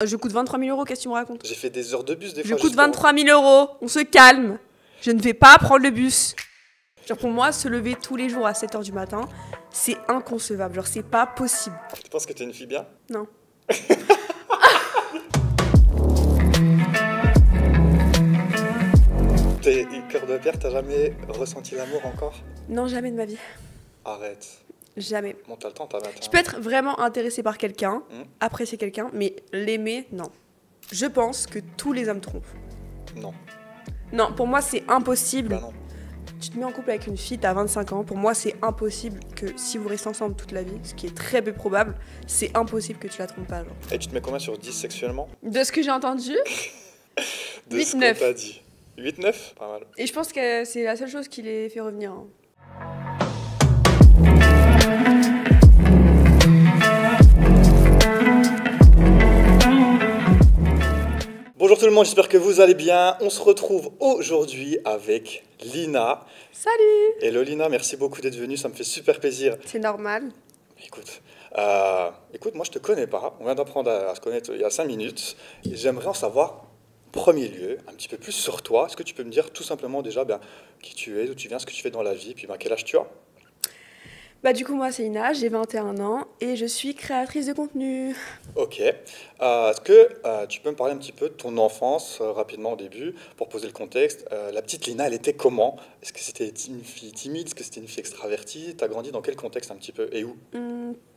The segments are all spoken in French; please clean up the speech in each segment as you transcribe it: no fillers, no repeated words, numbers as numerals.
Je coûte 23 000 €, qu'est-ce que tu me racontes? J'ai fait des heures de bus des Je fois. coûte juste pour- 23 000 €, on se calme. Je ne vais pas prendre le bus. Genre pour moi, se lever tous les jours à 7 h du matin, c'est inconcevable. Genre c'est pas possible. Tu penses que t'es une fille bien? Non. T'es cœur de pierre, t'as jamais ressenti l'amour encore? Non, jamais de ma vie. Arrête. Jamais. Bon, t'as le temps, t'as 20 ans. Je peux être vraiment intéressée par quelqu'un, apprécier quelqu'un, mais l'aimer, non. Je pense que tous les hommes trompent. Non. Non, pour moi, c'est impossible. Bah non. Tu te mets en couple avec une fille, t'as 25 ans. Pour moi, c'est impossible que si vous restez ensemble toute la vie, ce qui est très peu probable, c'est impossible que tu la trompes pas. Genre. Et tu te mets combien sur 10 sexuellement? De ce que j'ai entendu, De ce 8-9. qu'on t'a dit. 8-9? Pas mal. et je pense que c'est la seule chose qui les fait revenir. Hein. Bonjour tout le monde, j'espère que vous allez bien. On se retrouve aujourd'hui avec Lina. Salut! Hello Lina, merci beaucoup d'être venue, ça me fait super plaisir. C'est normal. Écoute, moi je te connais pas, on vient d'apprendre à se connaître il y a 5 minutes. Et j'aimerais en savoir, en premier lieu, un petit peu plus sur toi. Est-ce que tu peux me dire tout simplement déjà qui tu es, d'où tu viens, ce que tu fais dans la vie, puis quel âge tu as? Bah du coup, moi, c'est Ina, j'ai 21 ans et je suis créatrice de contenu. Ok. Est-ce que tu peux me parler un petit peu de ton enfance rapidement au début, pour poser le contexte? La petite Lina, elle était comment? Est-ce que c'était une fille timide? Est-ce que c'était une fille extravertie? T'as grandi dans quel contexte un petit peu et où?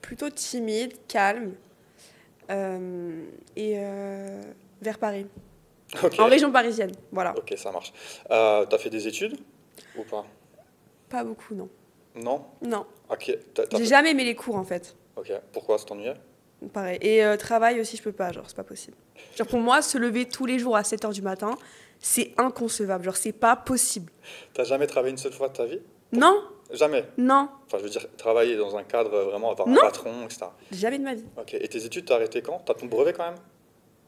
Plutôt timide, calme, et vers Paris. Ok. En région parisienne, voilà. Ok, ça marche. T'as fait des études ou pas? Pas beaucoup, non. Non? Non. Ok. T'as J'ai fait- jamais aimé les cours, en fait. Ok. Pourquoi ça t'ennuyait? Pareil. Et travail aussi, je peux pas, genre, c'est pas possible. Genre, pour moi, se lever tous les jours à 7 h du matin, c'est inconcevable. Genre, c'est pas possible. T'as jamais travaillé une seule fois de ta vie? Non, Jamais. non, Enfin, je veux dire, travailler dans un cadre vraiment, avoir un Non. patron, etc. jamais de ma vie. Ok. Et tes études, t'as arrêté quand? T'as ton brevet quand même?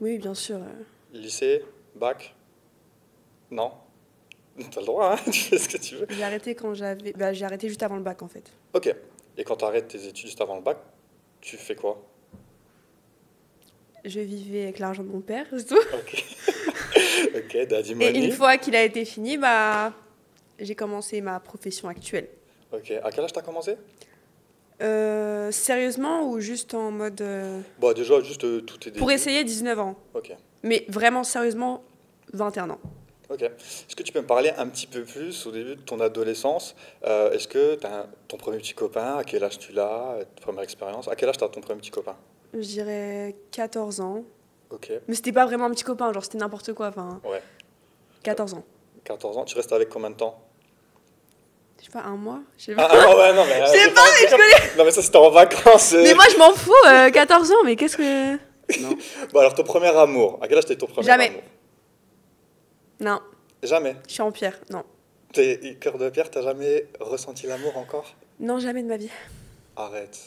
Oui, bien sûr. Lycée? Bac? Non? T'as le droit, hein? Tu fais ce que tu veux. J'ai arrêté quand j'avais... Bah, j'ai arrêté juste avant le bac, en fait. Ok. Et quand t'arrêtes tes études juste avant le bac, tu fais quoi? Je vivais avec l'argent de mon père, c'est tout. Ok. Ok, daddy Et money. une fois qu'il a été fini, bah, j'ai commencé ma profession actuelle. Ok. À quel âge t'as commencé? Sérieusement ou juste en mode... Bon, déjà, juste tout est Pour essayer, 19 ans. Ok. Mais vraiment, sérieusement, 21 ans. Ok. Est-ce que tu peux me parler un petit peu plus au début de ton adolescence? Est-ce que tu as ton premier petit copain? À quel âge tu l'as? Ta première expérience? À quel âge tu as ton premier petit copain? Je dirais 14 ans. Ok. Mais c'était pas vraiment un petit copain, genre c'était n'importe quoi. Enfin, Ouais. 14 ans. 14 ans. Tu restes avec combien de temps? Je sais pas, un mois? Je sais Ah, pas. ah, ouais, non, mais. Je sais pas, mais je connais. Non, mais ça, c'était en vacances. Mais moi, je m'en fous, 14 ans, mais qu'est-ce que. Non. Bon, alors, ton premier amour. À quel âge t'as eu ton premier Jamais. amour? Non, Jamais. je suis en pierre. Non. T'es cœur de pierre, t'as jamais ressenti l'amour encore? Non, jamais de ma vie. Arrête.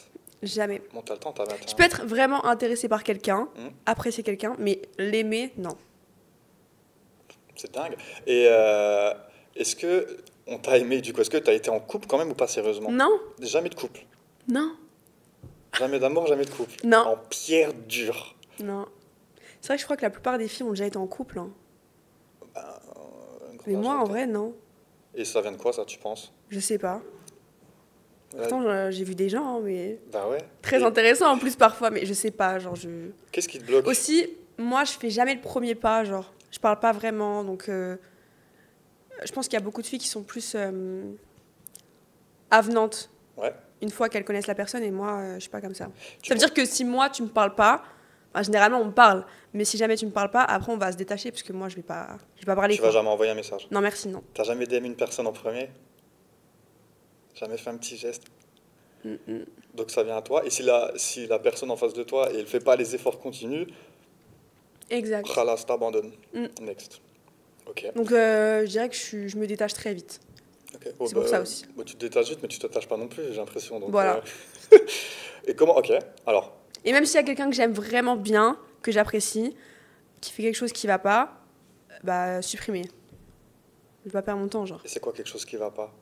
Jamais. Bon, t'as le temps, t'as 20 ans. Je peux être vraiment intéressée par quelqu'un, apprécier quelqu'un, mais l'aimer, non. C'est dingue. Et est-ce que on t'a aimé du coup? Est-ce que t'as été en couple quand même ou pas sérieusement? Non, Jamais de couple. non, Jamais d'amour, jamais de couple. Non. En pierre dure. non. C'est vrai que je crois que la plupart des filles ont déjà été en couple. Hein. Un grand Mais moi, en majorité. vrai, non. Et ça vient de quoi ça, tu penses? Je sais pas. Ouais. Pourtant, j'ai vu des gens, hein, mais Bah ouais. très Et intéressant en plus parfois, mais je sais pas, genre je... qu'est-ce qui te bloque? Aussi, moi, je fais jamais le premier pas, genre, je parle pas vraiment, donc je pense qu'il y a beaucoup de filles qui sont plus avenantes Ouais. une fois qu'elles connaissent la personne, et moi, je suis pas comme ça. Tu Ça veut dire que si moi, tu me parles pas, bah, généralement, on me parle, mais si jamais tu me parles pas, après, on va se détacher, parce que moi, je vais pas parler. Tu vas Quoi. jamais envoyer un message? Non, merci, non. T'as jamais aimé une personne en premier? Jamais fait un petit geste? Donc ça vient à toi. Et si la personne en face de toi, elle fait pas les efforts continus, Exact. khalas, t'abandonnes. Next. Ok. Donc, je dirais que je me détache très vite. Ok. Oh, C'est pour ça aussi. Bah, tu te détaches vite, mais tu t'attaches pas non plus, j'ai l'impression. Donc, Voilà. Et comment? Ok. Alors, Et même s'il y a quelqu'un que j'aime vraiment bien, que j'apprécie, qui fait quelque chose qui va pas, bah supprimer. Je vais pas perdre mon temps, genre. et c'est quoi quelque chose qui va pas?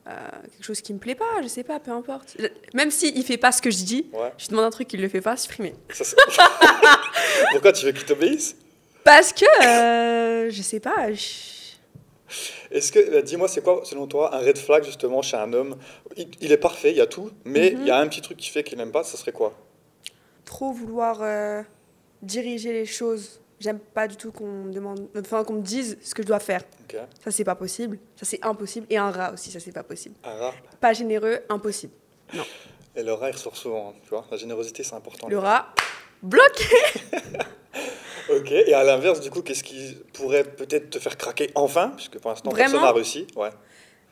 quelque chose qui me plaît pas, je sais pas, peu importe. Même s'il fait pas ce que je dis, Ouais. je lui demande un truc qu'il le fait pas, supprimer. Ça, c'est- Pourquoi tu veux qu'il t'obéisse? Parce que, je sais pas, Est-ce que, dis-moi, c'est quoi, selon toi, un red flag justement chez un homme? Il est parfait, il y a tout, mais il y a un petit truc qui fait qu'il n'aime pas, ça serait quoi? trop vouloir diriger les choses. J'aime pas du tout qu'on me demande, enfin qu'on me dise ce que je dois faire. Ok. Ça c'est pas possible, ça c'est impossible. Et un rat aussi, ça c'est pas possible. Un rat. Pas généreux, impossible. Non. Et le rat, il ressort souvent, hein, tu vois. La générosité, c'est important. Le rat, bloqué. Ok, et à l'inverse, du coup, qu'est-ce qui pourrait peut-être te faire craquer enfin? Puisque pour l'instant, personne Vraiment n'a réussi. Ouais.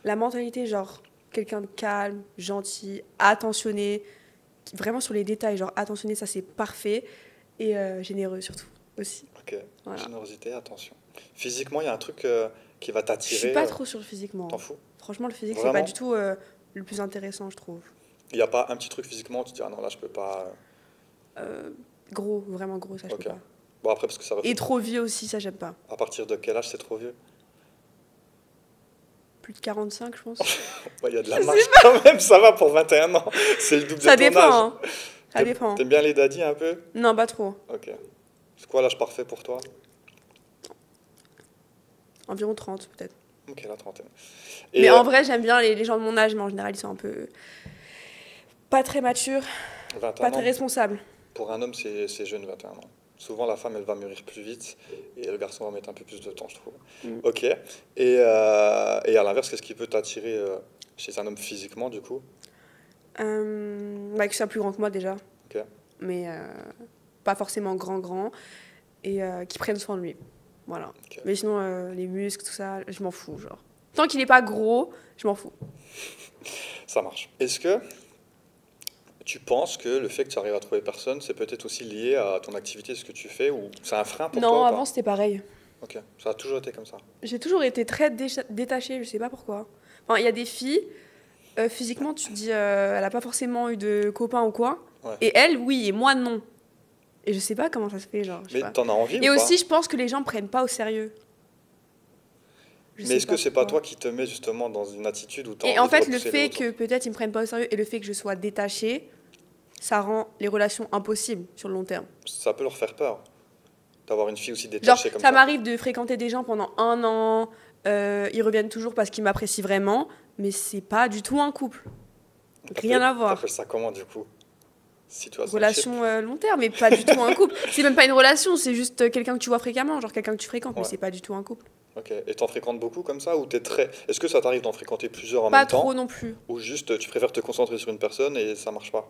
La mentalité, genre quelqu'un de calme, gentil, attentionné, vraiment sur les détails, genre attentionné, ça c'est parfait. Et généreux surtout aussi. Ok. Voilà. Générosité, attention. Physiquement, il y a un truc qui va Je t'attirer. suis pas trop sur le physiquement. T'en fous? Franchement, le physique, c'est Vraiment? pas du tout le plus intéressant, je trouve. Il n'y a pas un petit truc physiquement où tu te dis, ah non, là, je peux pas. Gros, vraiment gros, ça je Ok. peux pas. Bon, après, parce que ça refait. Et trop vieux aussi, ça j'aime pas. À partir de quel âge c'est trop vieux? Plus de 45, je pense. Ouais, il y a de la marge quand même, ça va pour 21 ans. C'est le double Ça de ton âge. dépend, hein. Ça dépend. T'aimes bien les daddies un peu? Non, pas trop. Ok. C'est quoi l'âge parfait pour toi? Environ 30, peut-être. Ok, la trentaine. Mais Et en vrai, j'aime bien les gens de mon âge, mais en général, ils sont un peu. Pas très matures, 21 pas ans, très responsables. pour un homme, c'est jeune, 21 ans. Souvent, la femme, elle va mûrir plus vite et le garçon va mettre un peu plus de temps, je trouve. Mm. Ok. Et à l'inverse, qu'est-ce qui peut t'attirer chez un homme physiquement, du coup? Bah, que soit plus grand que moi déjà. Ok. Mais pas forcément grand. Et qui prennent soin de lui. Voilà. Ok. Mais sinon, les muscles, tout ça, je m'en fous, genre. Tant qu'il est pas gros, je m'en fous. Ça marche. Est-ce que tu penses que le fait que tu arrives à trouver personne, c'est peut-être aussi lié à ton activité, ce que tu fais, ou c'est un frein pour toi Non, ou pas? avant c'était pareil. Ok. Ça a toujours été comme ça. J'ai toujours été très détachée, je sais pas pourquoi. Enfin, il y a des filles, physiquement, tu te dis, elle a pas forcément eu de copain ou quoi. Ouais. Et elle, oui, et moi, non. Et je sais pas comment ça se fait, genre. Je sais Mais pas. t'en as envie Et ou aussi, pas? je pense que les gens me prennent pas au sérieux. Je Mais sais est-ce que c'est pas pourquoi. toi qui te mets justement dans une attitude où tu as Et envie en de fait, le repousser fait l'autre? que peut-être ils me prennent pas au sérieux et le fait que je sois détachée, ça rend les relations impossibles sur le long terme. Ça peut leur faire peur d'avoir une fille aussi Genre, détachée comme ça ça. m'arrive de fréquenter des gens pendant 1 an, ils reviennent toujours parce qu'ils m'apprécient vraiment, mais c'est pas du tout un couple. Rien à voir. T'appelles ça comment du coup? Situation Relation long terme, mais pas du tout un couple. C'est même pas une relation, c'est juste quelqu'un que tu vois fréquemment, genre quelqu'un que tu fréquentes, mais Ouais. c'est pas du tout un couple. Ok. Et t'en fréquentes beaucoup comme ça ou t'es très... Est-ce que ça t'arrive d'en fréquenter plusieurs en Pas même temps? trop non plus. Ou juste tu préfères te concentrer sur une personne et ça marche pas?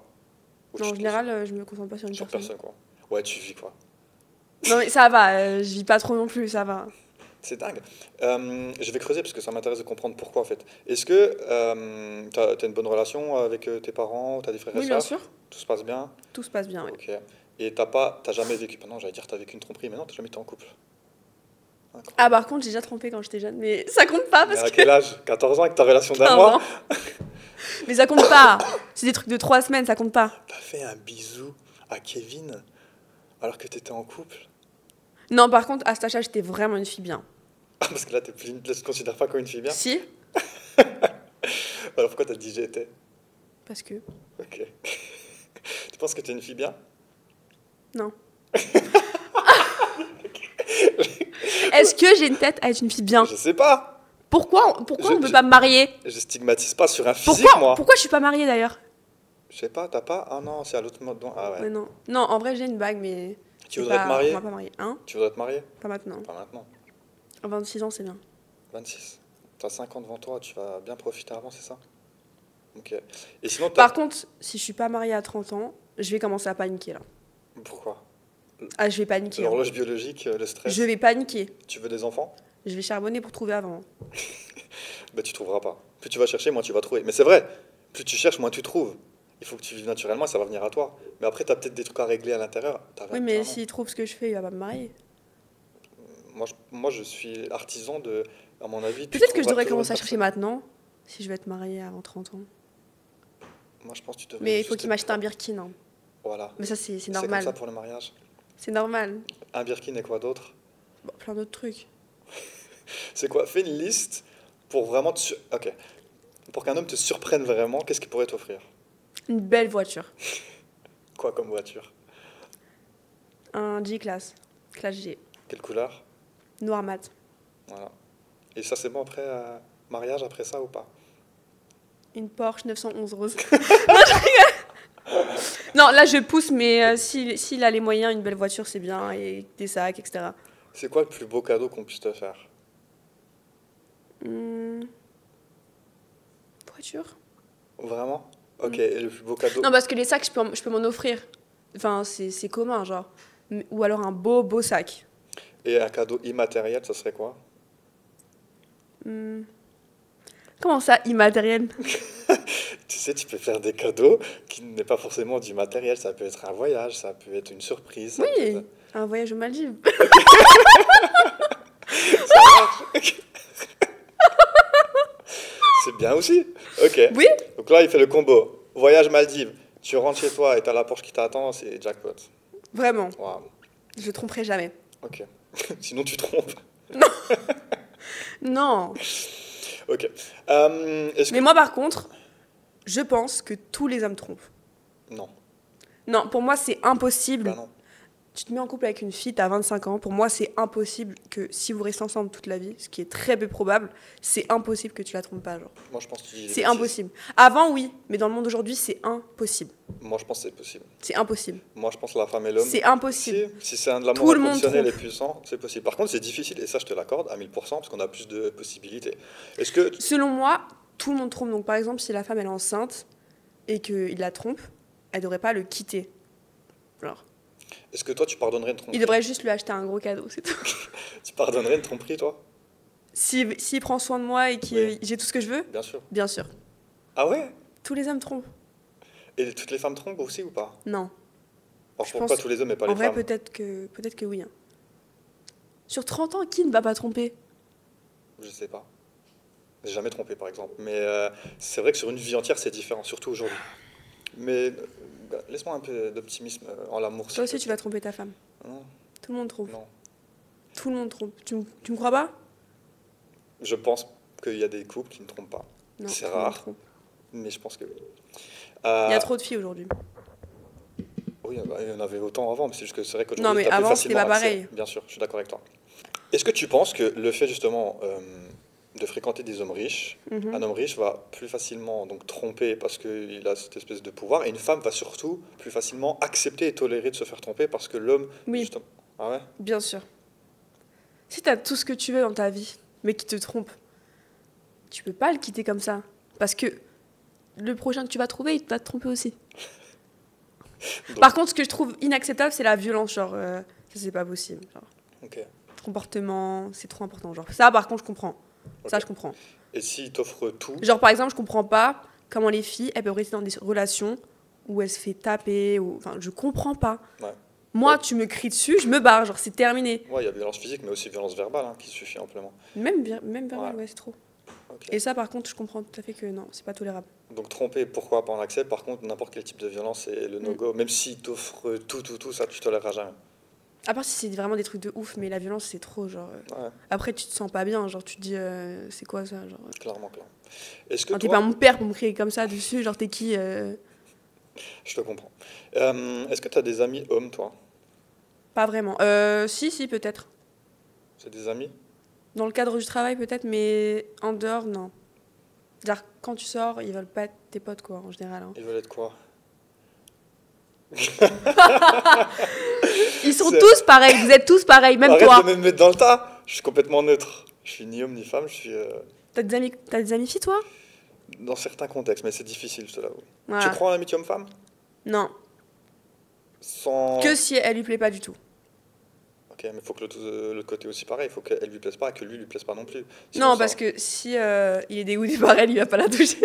Ou Non, en tu te- général, je me concentre pas sur une Sur personne. personne quoi. Ouais, tu vis quoi. Non, mais ça va, je vis pas trop non plus, ça va. C'est dingue. Je vais creuser parce que ça m'intéresse de comprendre pourquoi en fait. Est-ce que t'as une bonne relation avec tes parents, t'as des frères et Oui, bien sœurs? sûr, Tout se passe bien? tout se passe bien, oui. Ok. Et t'as jamais vécu... Non, j'allais dire t'as vécu une tromperie, mais non, t'as jamais été en couple. Incroyable. Ah, par contre, j'ai déjà trompé quand j'étais jeune, mais ça compte pas Mais parce à que. quel âge? 14 ans avec ta relation d'un 15 mois? ans. Mais ça compte pas. C'est des trucs de 3 semaines, ça compte pas. T'as fait un bisou à Kevin alors que t'étais en couple? Non, par contre, à cet âge, j'étais vraiment une fille bien. Ah, parce que là, là, tu te considères pas comme une fille bien? Si, Alors pourquoi t'as dit j'étais? parce que. Ok. Tu penses que t'es une fille bien? Non. Est-ce que j'ai une tête à être une fille bien? Je sais pas. Pourquoi Je- on ne peut je- pas me marier? Je stigmatise pas sur un physique, Pourquoi, moi. pourquoi je suis pas mariée d'ailleurs? Je sais pas, t'as pas? Ah non, c'est à l'autre mode. Ah ouais. Ouais, non. Non, en vrai, j'ai une bague, mais. Tu c'est voudrais pas- te marier? On va pas marier. Hein? Tu voudrais te marier? Pas maintenant. Pas maintenant. À 26 ans, c'est bien. 26. T'as 5 ans devant toi, tu vas bien profiter avant, c'est ça? Ok. Et sinon, Par contre, si je suis pas mariée à 30 ans, je vais commencer à paniquer là. Pourquoi? Ah, je vais paniquer. Hein. L'horloge biologique, le stress. Je vais paniquer. Tu veux des enfants? Je vais charbonner pour trouver avant. Bah, tu trouveras pas. Plus tu vas chercher, moins tu vas trouver. Mais c'est vrai, plus tu cherches, moins tu trouves. Il faut que tu vives naturellement, ça va venir à toi. Mais après, tu as peut-être des trucs à régler à l'intérieur. T'as Oui, 21 mais ans. s'il trouve ce que je fais, il va pas me marier. Moi, je suis artisan de, à mon avis. tu Peut-être que je trouveras devrais toujours commencer à une chercher personne. maintenant, si je vais être mariée avant 30 ans. Moi, je pense que tu devrais Mais il juste faut qu'il être- m'achète un Birkin. Hein. Voilà. Mais ça, c'est C'est comme ça normal. pour le mariage. C'est normal. Un Birkin et quoi d'autre? Bon, plein d'autres trucs. C'est quoi? Fais une liste pour vraiment... Ok. Pour qu'un homme te surprenne vraiment, qu'est-ce qu'il pourrait t'offrir? Une belle voiture. Quoi comme voiture? Un G-Class. Classe G. Quelle couleur? Noir mat. Voilà. Et ça, c'est bon après mariage, après ça ou pas? Une Porsche 911 rose. Non, je rigole. Non, là je pousse, mais s'il a les moyens, une belle voiture c'est bien, et des sacs, etc. C'est quoi le plus beau cadeau qu'on puisse te faire? Hmm, voiture? Vraiment? Ok, et le plus beau cadeau? Non, parce que les sacs, je peux m'en offrir. Enfin, c'est commun, genre. Ou alors un beau sac. Et un cadeau immatériel, ça serait quoi? Hmm, comment ça, immatériel? Tu sais, tu peux faire des cadeaux qui n'est pas forcément du matériel. Ça peut être un voyage, ça peut être une surprise. Ça peut Oui, être... un voyage aux Maldives. Ça marche. C'est bien aussi. Ok. Oui, Donc là, il fait le combo. Voyage Maldives. Tu rentres chez toi et t'as la Porsche qui t'attend, c'est jackpot. vraiment. Waouh. Je tromperai jamais. Ok. Sinon, tu trompes. Non. Ok. Est-ce que... Mais moi, par contre, je pense que tous les hommes trompent. Non. Non, pour moi, c'est impossible. Bah non. Tu te mets en couple avec une fille, t'as 25 ans. Pour moi, c'est impossible que si vous restez ensemble toute la vie, ce qui est très peu probable, c'est impossible que tu la trompes pas, genre. Moi, je pense que tu dis des C'est bêtises. impossible. Avant, oui, mais dans le monde d'aujourd'hui, c'est impossible. Moi, je pense que c'est possible. C'est impossible. Moi, je pense que la femme et l'homme... C'est impossible. Si c'est un de l'amour Tout le monde inconditionnel et trompe. puissant, c'est possible. Par contre, c'est difficile, et ça, je te l'accorde à 1000%, parce qu'on a plus de possibilités. Est-ce que... Selon moi, tout le monde trompe. Donc, par exemple, si la femme elle est enceinte et qu'il la trompe, elle devrait pas le quitter. Genre, Est-ce que toi, tu pardonnerais une il tromperie? devrait juste lui acheter un gros cadeau, c'est tout. Tu pardonnerais une tromperie, toi? S'il prend soin de moi et que Oui. j'ai tout ce que je veux, Bien sûr. bien sûr. Ah ouais? Tous les hommes trompent. Et toutes les femmes trompent aussi ou pas? Non. Alors Je pourquoi pense- tous les hommes et pas En les vrai, femmes? peut-être que oui. Hein. Sur 30 ans, qui ne va pas tromper? Je sais pas. J'ai jamais trompé, par exemple. Mais c'est vrai que sur une vie entière, c'est différent, surtout aujourd'hui. Mais laisse-moi un peu d'optimisme en l'amour. Toi s'il aussi, te tu plaît. vas tromper ta femme. Non, Tout le monde trompe. non. Tout le monde trompe. Tu me crois pas? Je pense qu'il y a des couples qui ne trompent pas. Non, C'est tout le monde rare, trompe. mais je pense que oui. Il y Euh, a trop de filles aujourd'hui. Oui, bah, il y en avait autant avant, mais c'est juste que c'est vrai Non, qu'aujourd'hui, mais tu as plus avant, c'était facilement pas accès. pareil. Bien sûr, je suis d'accord avec toi. Est-ce que tu penses que le fait justement de fréquenter des hommes riches, Mhm. un homme riche va plus facilement donc tromper parce qu'il a cette espèce de pouvoir, et une femme va surtout plus facilement accepter et tolérer de se faire tromper parce que l'homme, Oui, justement... Ah ouais? bien sûr. Si t'as tout ce que tu veux dans ta vie, mais qui te trompe, tu peux pas le quitter comme ça. Parce que le prochain que tu vas trouver, il va te tromper aussi. Donc, Par contre, ce que je trouve inacceptable, c'est la violence. Genre, ça, c'est pas possible. Genre, ok, comportement, c'est trop important. Genre, ça, par contre, je comprends. Ça, ok. je comprends. Et s'il t'offre tout, Genre, par exemple, je comprends pas comment les filles, elles peuvent rester dans des relations où elles se fait taper. Ou... Enfin, je comprends pas. ouais. Moi, Ouais. tu me cries dessus, je me barre. Genre, c'est terminé. Ouais, il y a violence physique, mais aussi violence verbale hein, qui suffit amplement. Même verbal, Ouais. ouais, c'est trop. Ok. Et ça, par contre, je comprends tout à fait que non, c'est pas tolérable. Donc tromper, pourquoi pas on accepte. Par contre, n'importe quel type de violence, c'est le Mm. no-go. Même s'il t'offre tout, ça, tu toléreras jamais. À part si c'est vraiment des trucs de ouf, mais la violence, c'est trop. Genre, Ouais, après, tu te sens pas bien. Genre, tu te dis, c'est quoi ça genre, clairement. Est-ce que enfin, t'es toi... pas mon père pour me crier comme ça dessus. Genre, t'es qui Je te comprends. Est-ce que tu as des amis hommes, toi? Pas vraiment. Si, peut-être. C'est des amis? Dans le cadre du travail, peut-être, mais en dehors, non. Genre, quand tu sors, ils veulent pas être tes potes, quoi, en général. Hein. Ils veulent être quoi? Ils sont C'est- tous pareils, vous êtes tous pareils, même Arrête toi. de me mettre dans le tas. Je suis complètement neutre. Je suis ni homme ni femme. Je suis T'as des amis filles, toi? dans certains contextes, mais c'est difficile, je te l'avoue. Tu Voilà. crois en l'amitié homme-femme? Non, Sans... que si elle lui plaît pas du tout. Ok, mais il faut que l'autre côté aussi pareil. Il faut qu'elle lui plaise pas et que lui plaise pas non plus. Sinon, Non, ça- parce que si il est dégoûté par elle, il va pas la toucher.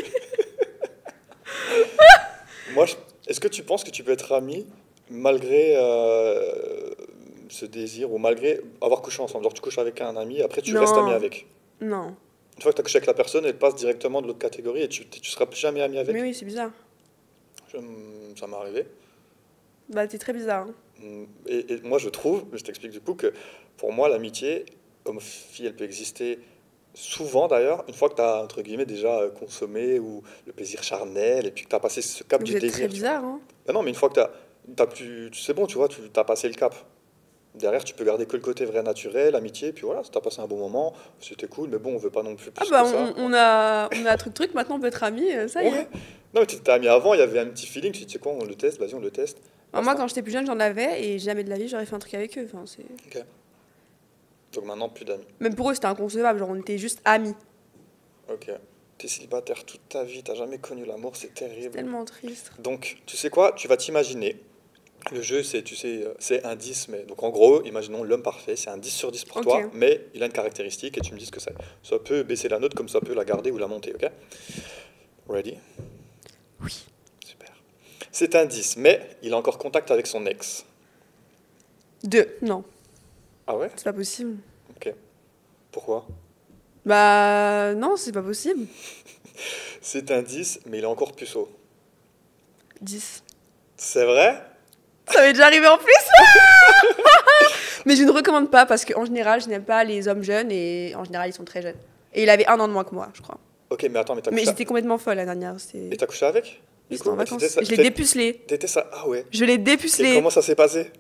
Moi, est-ce que tu penses que tu peux être ami malgré ce désir ou malgré avoir couché ensemble? Genre, tu couches avec un ami, après tu restes ami Non, avec. non. Une fois que tu as couché avec la personne, elle passe directement de l'autre catégorie et tu seras plus jamais ami avec. Mais oui, c'est bizarre. Ça m'est arrivé. Bah, t'es très bizarre. Hein. Et moi, je trouve, je t'explique du coup, que pour moi, l'amitié homme-fille, elle peut exister souvent d'ailleurs, une fois que tu as, entre guillemets, déjà consommé ou le plaisir charnel, et puis que tu as passé ce cap Vous du êtes très désir, tu vois. bizarre, hein. Ben non, mais une fois que tu as plus, c'est bon, tu vois, tu as passé le cap. Derrière, tu peux garder que le côté vrai naturel, amitié, puis voilà, si t'as passé un bon moment, c'était cool, mais bon, on veut pas non plus Ah plus bah que ça. on a truc, maintenant on peut être amis, ça y Ouais. est. Non, mais tu t'es ami avant, il y avait un petit feeling, tu dis, tu sais quoi, on le teste, vas-y, on le teste. Alors moi Basta. quand j'étais plus jeune j'en avais et jamais de la vie j'aurais fait un truc avec eux. Enfin, c'est... Ok. Donc maintenant, plus d'amis. Même pour eux c'était inconcevable, genre on était juste amis. Ok. T'es célibataire toute ta vie, t'as jamais connu l'amour, c'est C'est terrible. tellement triste. Donc, tu sais quoi, tu vas t'imaginer. Le jeu, c'est, tu sais, c'est un 10, mais donc en gros, imaginons l'homme parfait, c'est un 10 sur 10 pour Ok. toi, mais il a une caractéristique et tu me dis ce que c'est. Ça peut baisser la note comme ça peut la garder ou la monter, ok? Ready? Oui. Super. C'est un 10, mais il a encore contact avec son ex. 2. Non, Ah ouais? c'est pas possible. Ok. Pourquoi? Bah non, c'est pas possible. C'est un 10, mais il est encore puceau. 10. C'est vrai? Ça m'est déjà arrivé en plus. Mais je ne recommande pas parce qu'en général, je n'aime pas les hommes jeunes et en général, ils sont très jeunes. Et il avait 1 an de moins que moi, je crois. Ok, mais attends, mais Mais j'étais complètement folle la dernière. Et t'as couché avec? Oui, Du c'était en coup, vacances. t'étais ça- Je l'ai t'étais- dépucelé. T'étais ça? Ah ouais. Je l'ai Et dépucelé. comment ça s'est passé?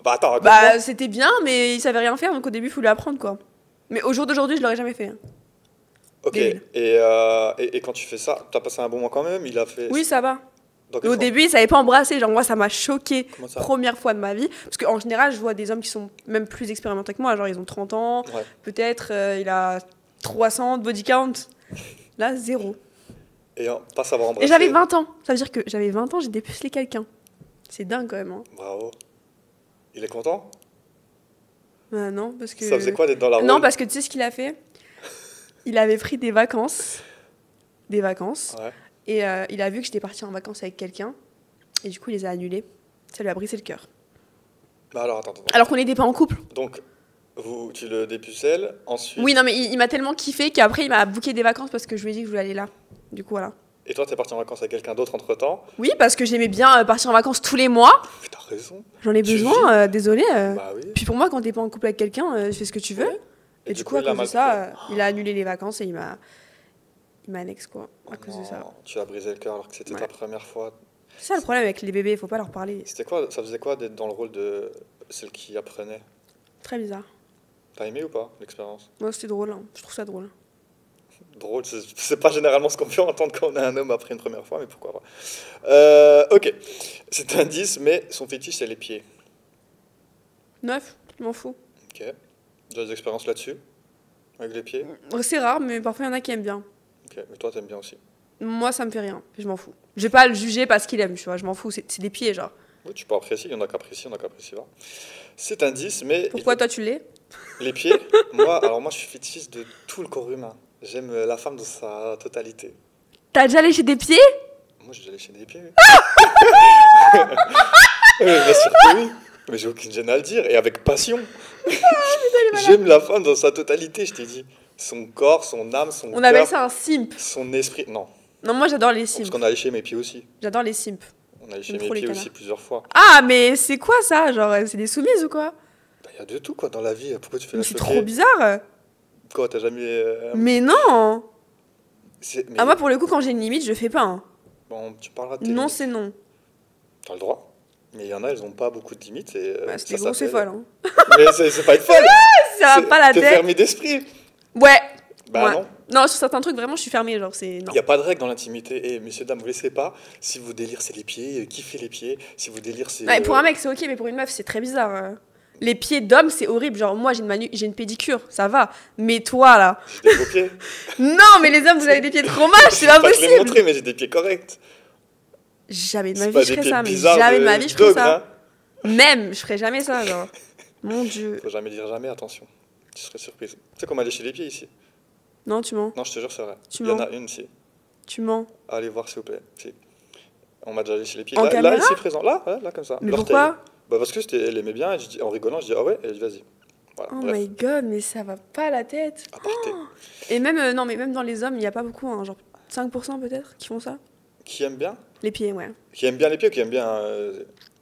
Bah attends, raconte-moi. Bah c'était bien, mais il savait rien faire, donc au début, il fallait apprendre quoi. Mais au jour d'aujourd'hui, je l'aurais jamais fait, hein. Ok, Débile. et quand tu fais ça, t'as passé un bon moment quand même? Il a fait... Oui, ça va. Dans Mais quel au sens? début, il savait pas embrasser. Genre, moi, ça m'a choqué. Comment ça? Première fois de ma vie. Parce qu'en général, je vois des hommes qui sont même plus expérimentés que moi. Genre, ils ont 30 ans. Ouais. Peut-être, il a 300 de body count. Là, 0. Et pas savoir embrasser. Et j'avais 20 ans. Ça veut dire que j'avais 20 ans, j'ai dépucelé quelqu'un. C'est dingue quand même, hein. Bravo. Il est content? Non, parce que... Ça faisait quoi d'être dans la Non, rôle? parce que tu sais ce qu'il a fait? Il avait pris des vacances. Des vacances. Ouais. Et il a vu que j'étais partie en vacances avec quelqu'un. Et du coup, il les a annulées. Ça lui a brisé le cœur. Bah alors, attends. Alors qu'on n'était pas en couple. Donc, tu le dépucelles, ensuite... Oui, non, mais il m'a tellement kiffé qu'après, il m'a booké des vacances parce que je lui ai dit que je voulais aller là. Du coup, voilà. Et toi, t'es parti en vacances avec quelqu'un d'autre entre-temps? Oui, parce que j'aimais bien partir en vacances tous les mois. Mais t'as raison. J'en ai Tu besoin, désolé. Bah oui. Puis pour moi, quand t'es pas en couple avec quelqu'un, tu fais ce que tu veux. Ouais. Et du coup, à il a cause de mal ça, il a annulé les vacances et il m'a annexe, quoi. À pris. cause de ça. Non, tu as brisé le cœur alors que c'était Ouais. ta première fois. C'est ça le problème avec les bébés, il faut pas leur parler. C'était quoi? Ça faisait quoi d'être dans le rôle de celle qui apprenait? Très bizarre. T'as aimé ou pas l'expérience? Moi, c'était drôle, hein. Je trouve ça drôle. Drôle, c'est pas généralement ce qu'on peut entendre quand on a un homme après une première fois, mais pourquoi pas. Ok, c'est un 10, mais son fétiche, c'est les pieds. 9, je m'en fous. Ok. Tu as des expériences là-dessus? Avec les pieds? C'est rare, mais parfois il y en a qui aiment bien. Ok, mais toi, t'aimes bien aussi. Moi, ça me fait rien. Je m'en fous. Je vais pas le juger parce qu'il aime, tu vois. Je m'en fous. C'est des pieds, genre. Oui, tu peux apprécier, il y en a qui apprécient, il y en a qui apprécient pas. C'est un 10, mais Pourquoi toi tu l'es? les pieds, moi, je suis fétichiste de tout le corps humain. J'aime la femme dans sa totalité. T'as déjà léché des pieds? Moi, j'ai déjà léché des pieds. Oui, bien sûr que oui. Mais j'ai aucune gêne à le dire, et avec passion. J'aime la femme dans sa totalité, je t'ai dit. Son corps, son âme, son On appelle cœur, ça un simp. son esprit. Non, Non, moi j'adore les parce simps. qu'on a léché mes pieds aussi. J'adore les simps. On a léché J'aime mes trop les pieds canards. aussi plusieurs fois. Ah, mais c'est quoi ça? Genre, c'est des soumises ou quoi? Bah, y a de tout, quoi, dans la vie. Pourquoi tu fais Mais la c'est choquer? trop bizarre. Quoi, t'as jamais... Mais non! mais- Ah, moi pour le coup, quand j'ai une limite, je fais pas, hein. Bon, tu parleras de tes Non, limites. c'est non. T'as le droit. Mais il y en a, elles ont pas beaucoup de limites. Et, Bah, c'est ça des grosses et s'appelle- folles, hein. Mais c'est pas être folle. Ça va pas la T'es tête. fermé d'esprit. Ouais. Bah Ouais. non. Non, sur certains trucs, vraiment, je suis fermée. Genre, c'est. Non. Il n'y a pas de règle dans l'intimité. Et messieurs, dames, vous laissez pas. Si vos délires, c'est les pieds, kiffez les pieds. Si vos délires, c'est. Ouais, pour un mec, c'est ok, mais pour une meuf, c'est très bizarre. Les pieds d'homme, c'est horrible. Genre, moi, j'ai une pédicure, ça va. Mais toi, là. J'ai des beaux pieds. Non, mais les hommes, vous avez des pieds trop moches, c'est Je pas vais pas te les possible. montrer, mais j'ai des pieds corrects. Jamais de ma C'est vie, pas je des ferais pieds ça. Mais bizarres jamais de ma vie, je ferais d'ogre, ça. hein. Même, je ferais jamais ça, genre. Mon Dieu. Faut jamais dire jamais, attention. Tu serais surprise. Tu sais qu'on m'a léché les pieds ici? Non, tu mens. Non, je te jure, c'est vrai. Tu Il y en mens. a une, si. Tu mens. Allez voir, s'il vous plaît. Si. On m'a déjà léché les pieds. En Là, caméra ici présent. Là, ouais, là, comme ça. Mais L'orteil. pourquoi? Bah parce que elle aimait bien, et en rigolant, je dis ah ouais, elle dit vas-y. Voilà, Oh bref, my god, mais ça va pas la tête. aparté. Et même, non, mais même dans les hommes, il y a pas beaucoup, hein, genre 5% peut-être qui font ça. Qui aime bien? Les pieds, ouais. Qui aime bien les pieds ou qui aime bien.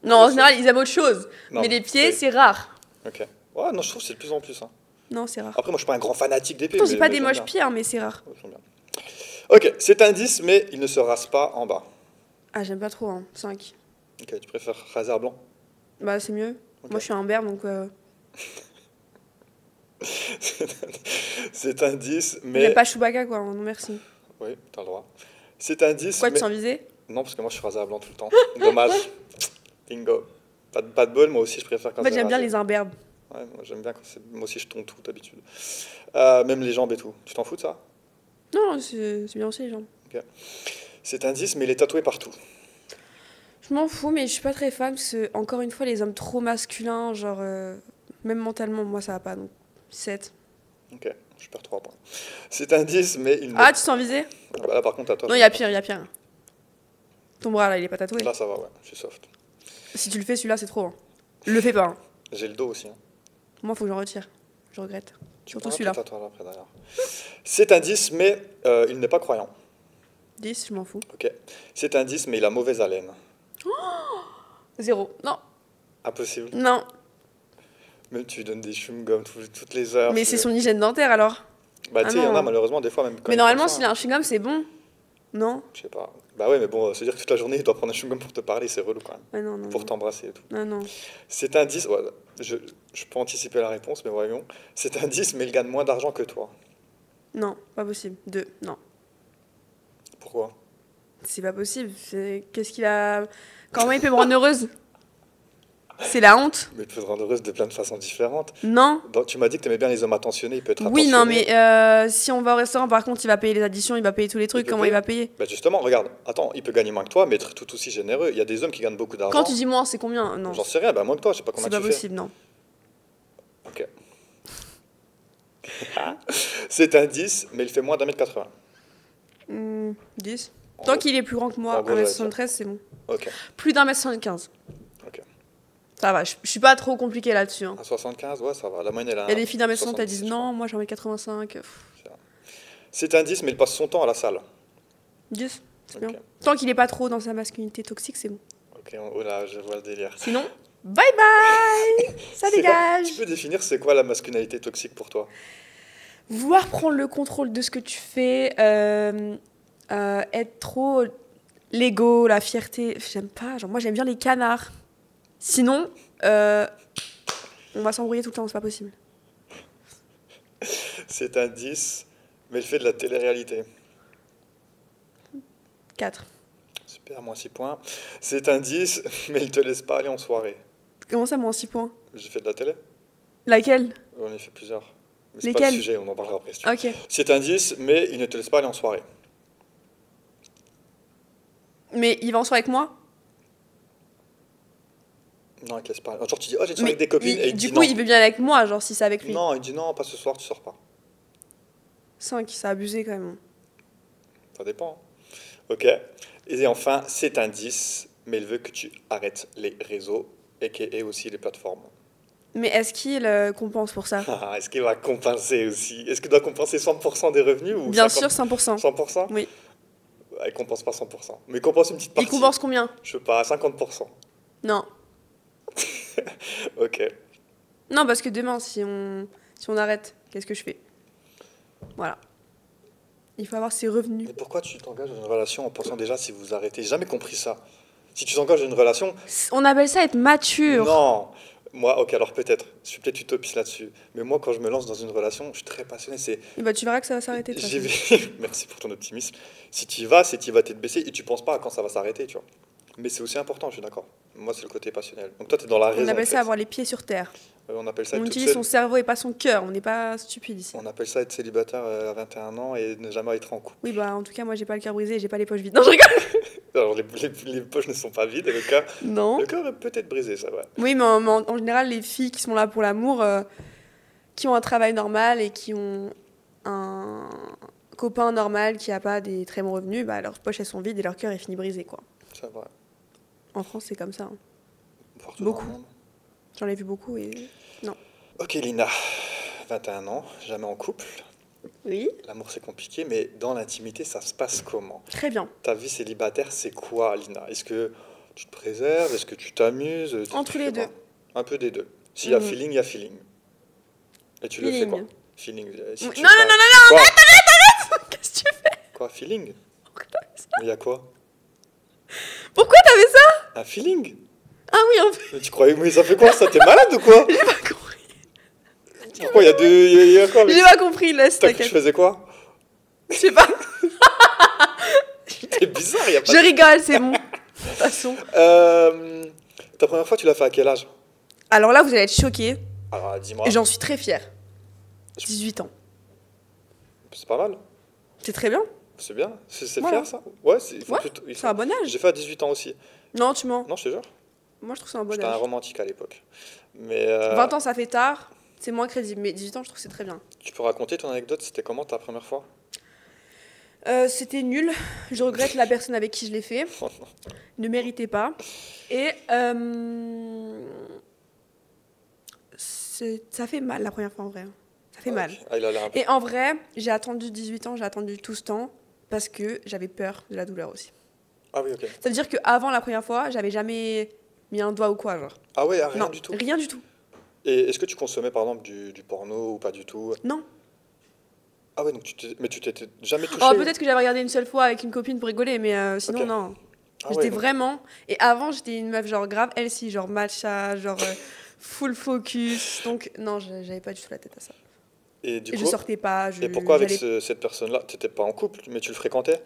Non, en ça- général, ils aiment autre chose. Non, mais les pieds, c'est rare. Ok. Ouais, non, je trouve que c'est de plus en plus. Hein. Non, c'est rare. Après, moi, je suis pas un grand fanatique d'épée. Pourtant, j'ai pas des j'aime moches bien. pieds, hein, mais c'est rare. Ouais, j'aime bien. Ok, c'est un 10, mais il ne se rase pas en bas. Ah, j'aime pas trop, hein. 5. Ok, tu préfères raser à blanc? Bah, c'est mieux. Ok. Moi, je suis un berbe, donc C'est un 10, j'aime mais... pas Chewbacca, quoi. Non, merci. Oui, t'as le droit. C'est un 10, Pourquoi tu mais... sens visé? Non, parce que moi, je suis rasé à blanc tout le temps. Dommage. Bingo. Pas de bol, moi aussi, je préfère quand En fait, c'est j'aime bien rasé. les imberbes. Ouais, moi, j'aime bien quand c'est... Moi aussi, je tonds tout, d'habitude. Même les jambes et tout. Tu t'en fous de ça? Non, c'est bien aussi, les gens. Ok. C'est un 10, mais il est tatoué partout. Je m'en fous, mais je suis pas très fan parce que, encore une fois, les hommes trop masculins, genre, même mentalement, moi, ça va pas. Donc, 7. Ok, je perds 3 points. C'est un 10, mais il ne... Ah, tu sens visé? Ah bah là, par contre, à toi. Non, il y a pire, il y a pire. Ton bras, là, il est pas tatoué. Là, ça va, ouais, je suis soft. Si tu le fais, celui-là, c'est trop. Hein. Le fais pas. Hein. J'ai le dos aussi. Hein. Moi, faut que j'en retire. Je regrette. Tu Surtout pourras celui-là. tout tatouer après, d'ailleurs. C'est un 10, mais il n'est pas croyant. 10, je m'en fous. Ok. C'est un 10, mais il a mauvaise haleine. 0. Non, Impossible. non. Même tu lui donnes des chewing-gums toutes les heures. Mais c'est son hygiène dentaire, alors. Bah, Ah tu sais, il y en a non. malheureusement des fois même quand Mais ils normalement, font ça, s'il a un chewing-gum, c'est bon. Non? je sais pas. Bah ouais, mais bon, c'est-à-dire que toute la journée, il doit prendre un chewing-gum pour te parler, c'est relou quand même. Ouais, non, non. Pour Non, t'embrasser et tout. non. Non. C'est un 10, ouais, je peux anticiper la réponse, mais voyons. C'est un 10, mais il gagne moins d'argent que toi. Non, pas possible. 2. Non. Pourquoi? C'est pas possible. Qu'est-ce qu'il a. Comment il peut me rendre heureuse? C'est la honte. Mais il peut te rendre heureuse de plein de façons différentes. Non. Tu m'as dit que tu aimais bien les hommes attentionnés, il peut être Oui, non, attentionné. mais si on va au restaurant, par contre, il va payer les additions, il va payer tous les trucs. peut Comment payer. il va payer? Bah justement, regarde, attends, il peut gagner moins que toi, mais être tout aussi généreux. Il y a des hommes qui gagnent beaucoup d'argent. Quand tu dis moins, c'est combien? Non, J'en sais rien, bah moins que toi, je sais pas combien c'est tu pas fais. possible, non. Ok. C'est un 10, mais il fait moins d'1m80. 10. En Tant gros- qu'il est plus grand que moi, en gros, j'allais 1m73, c'est bon. Ok, Plus d'1m75. ok. Ça va, je suis pas trop compliqué là-dessus. Hein. À 75, ouais, ça va. La moyenne, elle a Il y a des filles d'1m60, elles 70, disent je crois. non, moi j'ai 1m85. C'est un 10, mais il passe son temps à la salle. 10, c'est Ok. bien. Tant qu'il est pas trop dans sa masculinité toxique, c'est bon. Ok, oh là, je vois le délire. Sinon, bye bye. Ça C'est quoi- dégage. Tu peux définir c'est quoi la masculinité toxique pour toi? Vouloir prendre le contrôle de ce que tu fais, être trop l'ego, la fierté, j'aime pas. Genre, moi j'aime bien les canards. Sinon, on va s'embrouiller tout le temps, c'est pas possible. C'est un 10, mais il fait de la télé-réalité. 4. Super, moins 6 points. C'est un 10, mais il te laisse pas aller en soirée. Comment ça, moins 6 points? J'ai fait de la télé? Laquelle? On en a fait plusieurs. Mais c'est pas le Lesquelles? sujet, on en parlera après. Si tu veux. Ok. C'est un 10, mais il ne te laisse pas aller en soirée. Mais il va en soirée avec moi? Non, il te laisse pas. Genre, tu dis, oh, j'ai une soirée Mais avec des copines, et il te du dit coup, non. il veut bien aller avec moi, genre si c'est avec lui. Non, il dit non, pas ce soir, tu sors pas. 5, c'est abusé quand même. Ça dépend. Ok. Et enfin, c'est un 10, mais il veut que tu arrêtes les réseaux et aussi les plateformes. Mais est-ce qu'il compense pour ça? Ah, est-ce qu'il va compenser aussi? Est-ce qu'il doit compenser 100% des revenus ou Bien 50? sûr, 100%. 100%? Oui. Ouais, il compense pas 100%. Mais il compense une petite Il partie. compense combien? Je sais pas, 50%. Non. Ok. Non, parce que demain, si on arrête, qu'est-ce que je fais? Voilà. Il faut avoir ses revenus. Mais pourquoi tu t'engages dans une relation en pensant déjà si vous arrêtez? J'ai jamais compris ça. Si tu t'engages dans une relation... On appelle ça être mature. Non. Moi, ok, alors peut-être. Je suis peut-être utopiste là-dessus. Mais moi, quand je me lance dans une relation, je suis très passionné. C'est... Et bah, tu verras que ça va s'arrêter. de toute J'y façon. vais. Merci pour ton optimisme. Si tu y vas, c'est tu y vas tête baissée et tu penses pas à quand ça va s'arrêter, tu vois. Mais c'est aussi important, je suis d'accord. Moi, c'est le côté passionnel. Donc toi, tu es dans la raison. On appelle en ça fait. avoir les pieds sur terre. On appelle ça On être utilise seul. son cerveau et pas son cœur. On n'est pas stupide ici. On appelle ça être célibataire à 21 ans et ne jamais être en couple. Oui, bah en tout cas, moi j'ai pas le cœur brisé et j'ai pas les poches vides. Non, je rigole. Alors les poches ne sont pas vides et Non. le cœur est peut-être brisé, ça va. Oui, mais en général, les filles qui sont là pour l'amour, qui ont un travail normal et qui ont un copain normal qui a pas des très bons revenus, bah leurs poches elles sont vides et leur cœur est fini brisé quoi. Ça va. En France, c'est comme ça. Hein. Partout dans Beaucoup. le monde. J'en ai vu beaucoup et non. Ok, Lina, 21 ans, jamais en couple. Oui. L'amour c'est compliqué, mais dans l'intimité, ça se passe comment? Très bien. Ta vie célibataire, c'est quoi, Lina? Est-ce que tu te préserves? Est-ce que tu t'amuses? Entre Tu les fais deux. quoi? Un peu des deux. S'il y a Mhm. feeling, il y a feeling. Et tu le fais quoi? Feeling. Feeling. Non, non, non, non, Quoi? qu'est-ce que tu fais? Quoi? Feeling? Mais il y a quoi? Pourquoi t'as fait ça? Un feeling? Ah oui, en fait, Mais tu croyais, mais ça fait quoi ça? T'es malade ou quoi? j'ai pas compris. Pourquoi il y a deux. Il y a quoi? J'ai pas compris, laisse, T'as cru que je t'inquiète. faisais quoi? Je sais pas. C'est bizarre, il y a pas Je rigole, c'est bon. De toute façon. Ta première fois, tu l'as fait à quel âge? Alors là, vous allez être choqués. Alors, dis-moi. Et j'en suis très fière. 18 ans. C'est pas mal. C'est très bien. C'est bien. C'est Voilà. faire ça? Ouais, il faut Ouais, plutôt. c'est un bon âge. J'ai fait à 18 ans aussi. Non, tu mens. Non, je te jure. Moi, je trouve que c'est un bon J'étais un âge. romantique à l'époque. Mais 20 ans, ça fait tard. C'est moins crédible. Mais 18 ans, je trouve que c'est très bien. tu peux raconter ton anecdote? C'était comment ta première fois? C'était nul. Je regrette la personne avec qui je l'ai fait. Oh non. Ne méritait pas. Et ça fait mal la première fois en vrai. Ça fait mal. Ok. Ah, il a l'air un peu. Et en vrai, j'ai attendu 18 ans, j'ai attendu tout ce temps parce que j'avais peur de la douleur aussi. Ah oui, ok. Ça veut dire qu'avant la première fois, j'avais jamais mis un doigt ou quoi, genre. Ah ouais, rien Non, du tout. rien du tout. Et est-ce que tu consommais par exemple du porno ou pas du tout? Non. Ah ouais, donc mais tu t'étais jamais touché? Oh, peut-être que j'avais regardé une seule fois avec une copine pour rigoler, mais sinon, Ok. non. Ah J'étais ouais, donc- vraiment. Et avant, j'étais une meuf genre grave healthy, genre matcha, genre full focus. Donc, non, j'avais pas du tout la tête à ça. Et du Et je coup, sortais pas. et pourquoi avec j'allais- cette personne-là, t'étais pas en couple, mais tu le fréquentais?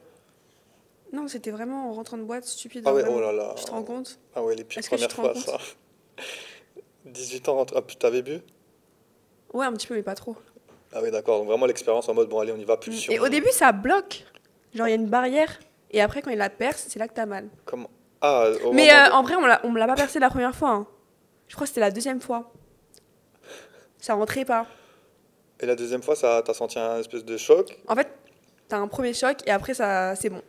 Non, c'était vraiment en rentrant de boîte, stupide. Ah ouais, vraiment. oh là là. Tu te rends compte? Ah ouais, les pires Est-ce que tu premières te rends fois, compte? ça. 18 ans, ah, t'avais bu? Ouais, un petit peu, mais pas trop. Ah oui, d'accord. Donc vraiment l'expérience en mode, bon allez, on y va, pulsion. Et au début, ça bloque. Genre, il y a une barrière. Et après, quand il la perce, c'est là que t'as mal. Comment? Ah, au Mais moment de- en vrai, on me l'a pas percé la première fois. Hein. Je crois que c'était la deuxième fois. Ça rentrait pas. Et la deuxième fois, ça, t'as senti un espèce de choc? En fait, t'as un premier choc et après, ça, c'est bon.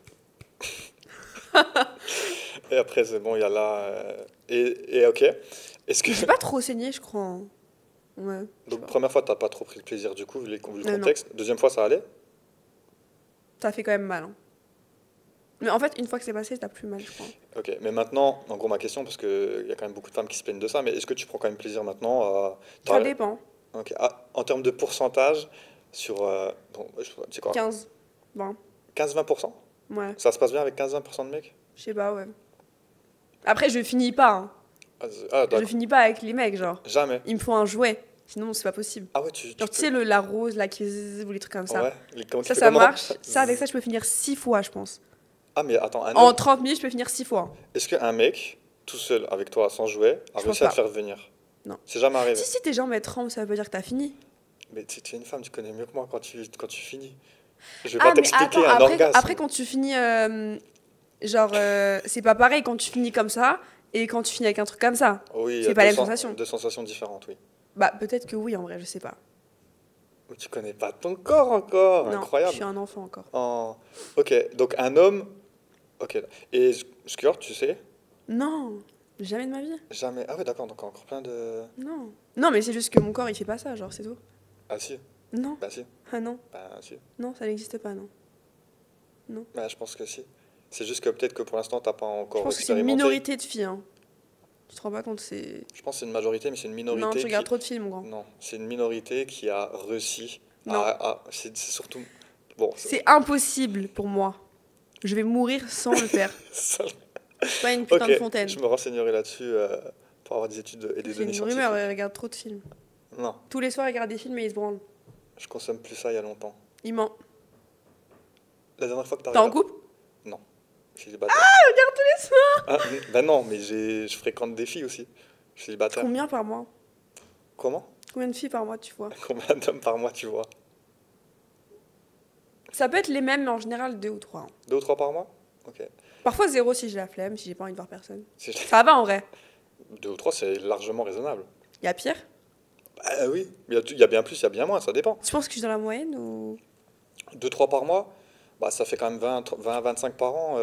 Et après, c'est bon, il y a là. Et ok. Est-ce que. J'ai pas trop saigné, je crois. Hein. Ouais. je sais Donc, pas. première fois, t'as pas trop pris le plaisir du coup, vu le Non. contexte. Deuxième fois, ça allait? Ça fait quand même mal. Hein. Mais en fait, une fois que c'est passé, t'as plus mal, je crois. Ok. Mais maintenant, en gros, ma question, parce qu'il y a quand même beaucoup de femmes qui se plaignent de ça, mais est-ce que tu prends quand même plaisir maintenant à. Ça dépend. Ok. Ah, en termes de pourcentage, sur. Bon, c'est quoi? 15, 20. 15-20%? Ouais. Ça se passe bien avec 15-20% de mecs? Je sais pas, ouais. Après, je finis pas. Hein. Ah, Je d'accord. finis pas avec les mecs, genre. Jamais. Il me faut un jouet. Sinon, c'est pas possible. Ah ouais, tu Genre, tu sais, la rose, la qui ou les trucs comme ça. Ouais. Comment tu fais Ça comme marche. robe? Ça, avec ça, je peux finir 6 fois, je pense. Ah, mais attends, un En homme. 30 minutes, je peux finir 6 fois. Est-ce qu'un mec, tout seul, avec toi, sans jouet, a Je réussi pense à pas. te faire venir? Non. C'est jamais arrivé. Si tes jambes elles tremblent, ça veut pas dire que t'as fini. Mais tu es une femme, tu connais mieux que moi quand tu finis. Je vais Ah, pas mais t'expliquer attends, un orgasme. après, quand tu finis. Genre, c'est pas pareil quand tu finis comme ça et quand tu finis avec un truc comme ça. Oui, il y c'est a pas la même deux sensation. deux sensations différentes, oui. Bah, peut-être que oui, en vrai, je sais pas. Mais tu connais pas ton corps encore, Non, je incroyable. suis un enfant encore. Ok, donc un homme. Ok. Et Squirt, tu sais? Non, jamais de ma vie. Jamais. Ah ouais, d'accord, donc encore plein de. Non. Non, mais c'est juste que mon corps, il fait pas ça, genre, c'est tout. Ah si, Non. bah si, Ah non. bah si. Non, ça n'existe pas, non. Bah je pense que si. C'est juste que peut-être que pour l'instant t'as pas encore Je pense que c'est une expérimenté. minorité de filles. Hein. Tu te rends pas compte, c'est. Je pense que c'est une majorité, mais c'est une minorité. Non, tu regardes qui... trop de films, mon grand. Non, c'est une minorité qui a réussi Non. c'est surtout. Bon, C'est impossible pour moi. Je vais mourir sans le faire. ça- C'est pas une putain de Ok, fontaine. je me renseignerai là-dessus pour avoir des études et des C'est données une scientifiques. rumeur, il regarde trop de films. Non, Tous les soirs, il regarde des films et il se branle. je consomme plus ça il y a longtemps. Il ment. La dernière fois que t'as T'es en regardé. couple? Non. Je suis célibataire. Regarde tous les soirs. Ben non, mais je fréquente des filles aussi. Je suis célibataire. Combien par mois? Comment? Combien de filles par mois, tu vois? Combien d'hommes par mois tu vois? Ça peut être les mêmes, mais en général 2 ou 3. 2 ou 3 par mois? Ok. Parfois 0 si j'ai la flemme, si j'ai pas envie de voir personne. Si je- Ça va en vrai. 2 ou 3, c'est largement raisonnable. Il y a pire? Bah oui, il y a bien plus, il y a bien moins, ça dépend. Tu penses que je suis dans la moyenne ou. 2-3 par mois, bah, ça fait quand même 20-25 par an.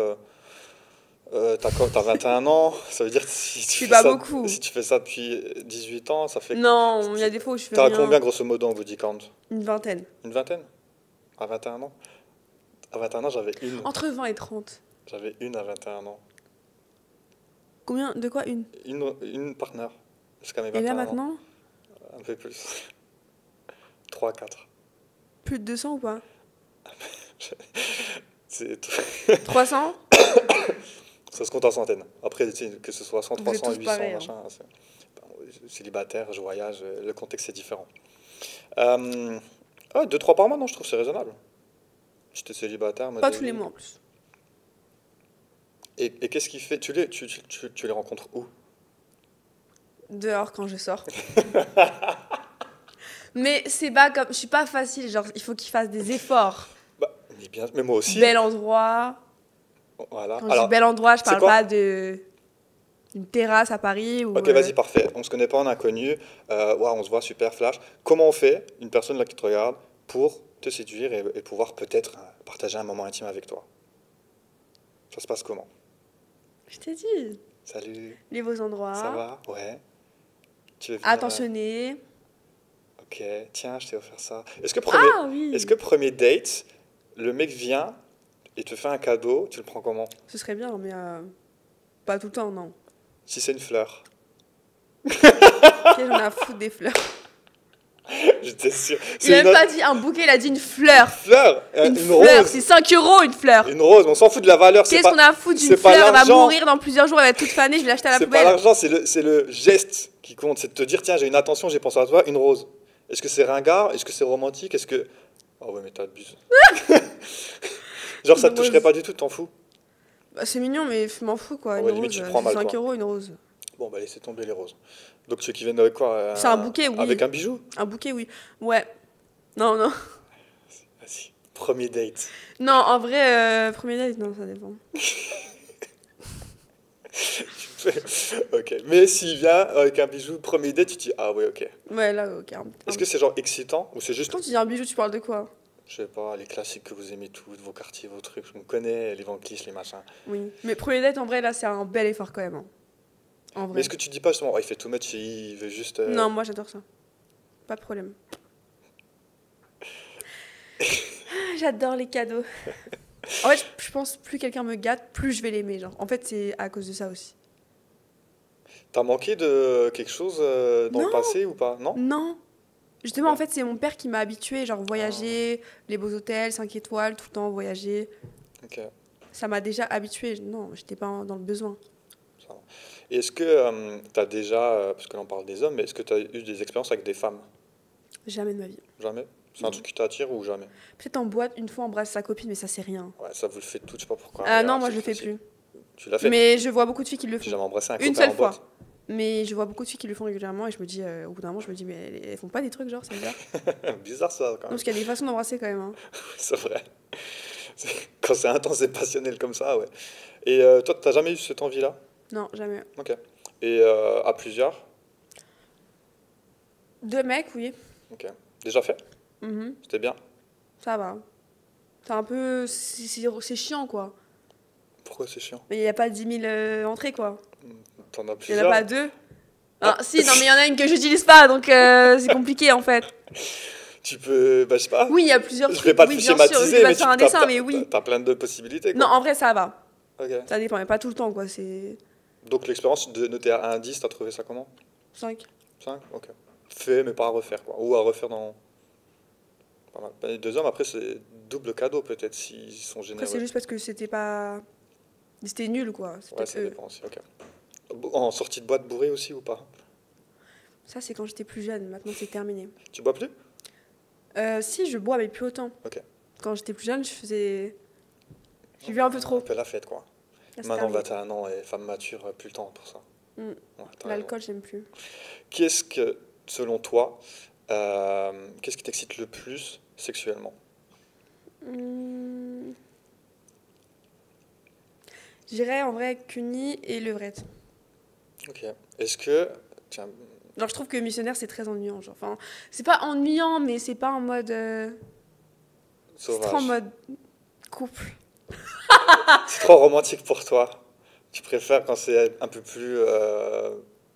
T'as 21 ans, ça veut dire que si tu C'est fais pas ça, beaucoup. si tu fais ça depuis 18 ans, ça fait. Non, il y a des fois où je fais T'as rien. combien grosso modo en body count? Une vingtaine. Une vingtaine? À 21 ans? À 21 ans, j'avais une. Entre 20 et 30. J'avais une à 21 ans. Combien? De quoi une? Une partenaire. Jusqu'à mes Et 21 là ans. maintenant? Un peu plus. 3, 4. Plus de 200 ou pas? C'est 300? Ça se compte en centaines. Après, tu sais, que ce soit 100, Vous êtes 300, tous 800, pareils, hein. machin, célibataire, je voyage, le contexte est différent. Euh, 2-3 par mois, non, je trouve que c'est raisonnable. J'étais célibataire, mode Pas de tous les vie. mois en plus. Et qu'est-ce qui fait tu les rencontres où? Dehors quand je sors. Mais c'est pas comme. Je suis pas facile, genre, il faut qu'ils fassent des efforts. Bah, mais moi aussi. Bel endroit. Voilà. Quand je dis Alors, bel endroit, je c'est parle quoi? pas de une terrasse à Paris ou. Ok, vas-y, parfait. On se connaît pas en inconnu. Ouais, on se voit, super flash. Comment on fait, une personne là qui te regarde, pour te séduire et pouvoir peut-être partager un moment intime avec toi? Ça se passe comment? Je t'ai dit. Salut, Les beaux ça endroits. va? Ouais. Tu veux venir Attentionné. Ok, tiens, je t'ai offert ça. Ah Est-ce oui. que premier date, le mec vient et te fait un cadeau, tu le prends comment? Ce serait bien, mais pas tout le temps, non. Si c'est une fleur. Qu'est-ce qu'on a à foutre des fleurs? J'étais sûr. Il a C'est même pas dit un bouquet, il a dit une fleur. fleur, Une une fleur, rose. c'est 5 € une fleur. Une rose, on s'en fout de la valeur. Qu'est-ce qu'on a à foutre d'une c'est pas fleur? Elle va l'argent. mourir dans plusieurs jours, elle va être toute fanée, je vais l'acheter à la C'est pas poubelle. l'argent, c'est le geste qui compte. C'est de te dire, tiens, j'ai une attention, j'ai pensé à toi, une rose. Est-ce que c'est ringard? Est-ce que c'est romantique? Est-ce que... Oh ouais, mais t'abuses. Genre, ça te Une toucherait rose. pas du tout, t'en fous? Bah, c'est mignon, mais je m'en fous quoi. Ah Une ouais, limite, rose, tu le prends c'est mal, 5 quoi. € une rose. Bon, bah laissez tomber les roses. Donc, tu veux qu'ils viennent avec quoi? C'est un bouquet, oui. Avec un bijou? Un bouquet, oui. Ouais. Non, non. Vas-y, premier date. Non, en vrai, premier date, non, ça dépend. Ok, mais s'il vient avec un bijou, premier date, tu te dis, ah ouais, ok. Ouais, là, ok. Est-ce que c'est genre excitant ou c'est juste, Quand tu dis un bijou, tu parles de quoi? je sais pas, les classiques que vous aimez tous, vos quartiers, vos trucs, on connaît, les Van Cleef, les machins. Oui. Mais premier date, en vrai, là, c'est un bel effort quand même, hein. En Mais vrai. est-ce que tu dis pas justement, oh, il fait tout mettre, il veut juste... Non, moi, j'adore ça. Pas de problème. Ah, j'adore les cadeaux. En fait, je pense plus quelqu'un me gâte, plus je vais l'aimer, genre. En fait, c'est à cause de ça aussi. T'as manqué de quelque chose dans le Non. passé ou pas? Non? Non. Justement, Non. en fait, c'est mon père qui m'a habitué, genre voyager, les beaux hôtels, 5 étoiles, tout le temps voyager. Ok, Ça m'a déjà habitué. Non, j'étais pas dans le besoin. ça va. Et est-ce que t'as déjà, parce que là on parle des hommes, mais est-ce que t'as eu des expériences avec des femmes? Jamais de ma vie. Jamais? C'est un truc qui t'attire ou jamais? Peut-être en boîte, une fois embrasse sa copine, mais ça c'est rien. Ouais, ça vous le faites tout, je sais pas pourquoi. Ah mais, non, moi c'est je le fais facile. plus. Tu l'as fait? Mais je vois beaucoup de filles qui le J'ai font. jamais embrassé un Une copain en seule boîte. fois. Mais je vois beaucoup de filles qui le font régulièrement et je me dis, au bout d'un moment, je me dis, mais elles font pas des trucs genre, c'est bizarre. Non, Bizarre ça quand même. parce qu'il y a des façons d'embrasser quand même, hein. C'est vrai. Quand c'est intense et passionnel comme ça, ouais. Et toi, t'as jamais eu cette envie-là? Non, jamais. Ok. Et à plusieurs? 2 mecs, oui. Ok. Déjà fait? Mhm. C'était bien. Ça va. C'est un peu. C'est chiant, quoi. Pourquoi c'est chiant? Mais il n'y a pas 10 000 entrées, quoi. T'en as Il n'y en plusieurs? a pas 2. Ah. Ah, si, non, mais il y en a une que j'utilise pas, donc c'est compliqué en fait. Tu peux, bah, je sais pas. Oui, il y a plusieurs Je trucs. vais pas te Oui, bien sûr, je schématiser, vais pas mais te faire un dessin, mais oui. t'as plein de possibilités, Non, quoi. en vrai, ça va. Ok. Ça dépend, mais pas tout le temps, quoi. C'est Donc l'expérience de noter à 1 à 10, t'as trouvé ça comment? 5. 5? Ok. Fait, mais pas à refaire, quoi. Ou à refaire dans... Pas mal. Les deux hommes, après, c'est double cadeau, peut-être, s'ils sont Après, généreux. c'est juste parce que c'était pas. C'était nul, quoi. C'est Ouais, peut-être ça eux. dépend aussi, ok. En sortie de boîte bourrée aussi ou pas? Ça, c'est quand j'étais plus jeune. Maintenant, c'est terminé. Tu bois plus? Si, je bois, mais plus autant. Ok. Quand j'étais plus jeune, je faisais. J'ai vu un peu trop. Un peu la fête, quoi. Là, c'est Maintenant, terminé. 21 ans et femme mature, plus le temps pour ça. Mm. Ouais, t'as raison. L'alcool, j'aime plus. Qu'est-ce que, selon toi, qu'est-ce qui t'excite le plus sexuellement? Hmm. Je dirais en vrai Cuny et levrette. Ok. Est-ce que... Tiens, Genre, je trouve que missionnaire, c'est très ennuyant. Genre, enfin, c'est pas ennuyant, mais c'est pas en mode. C'est trop en sauvage. mode couple. C'est trop romantique pour toi. Tu préfères quand c'est un peu plus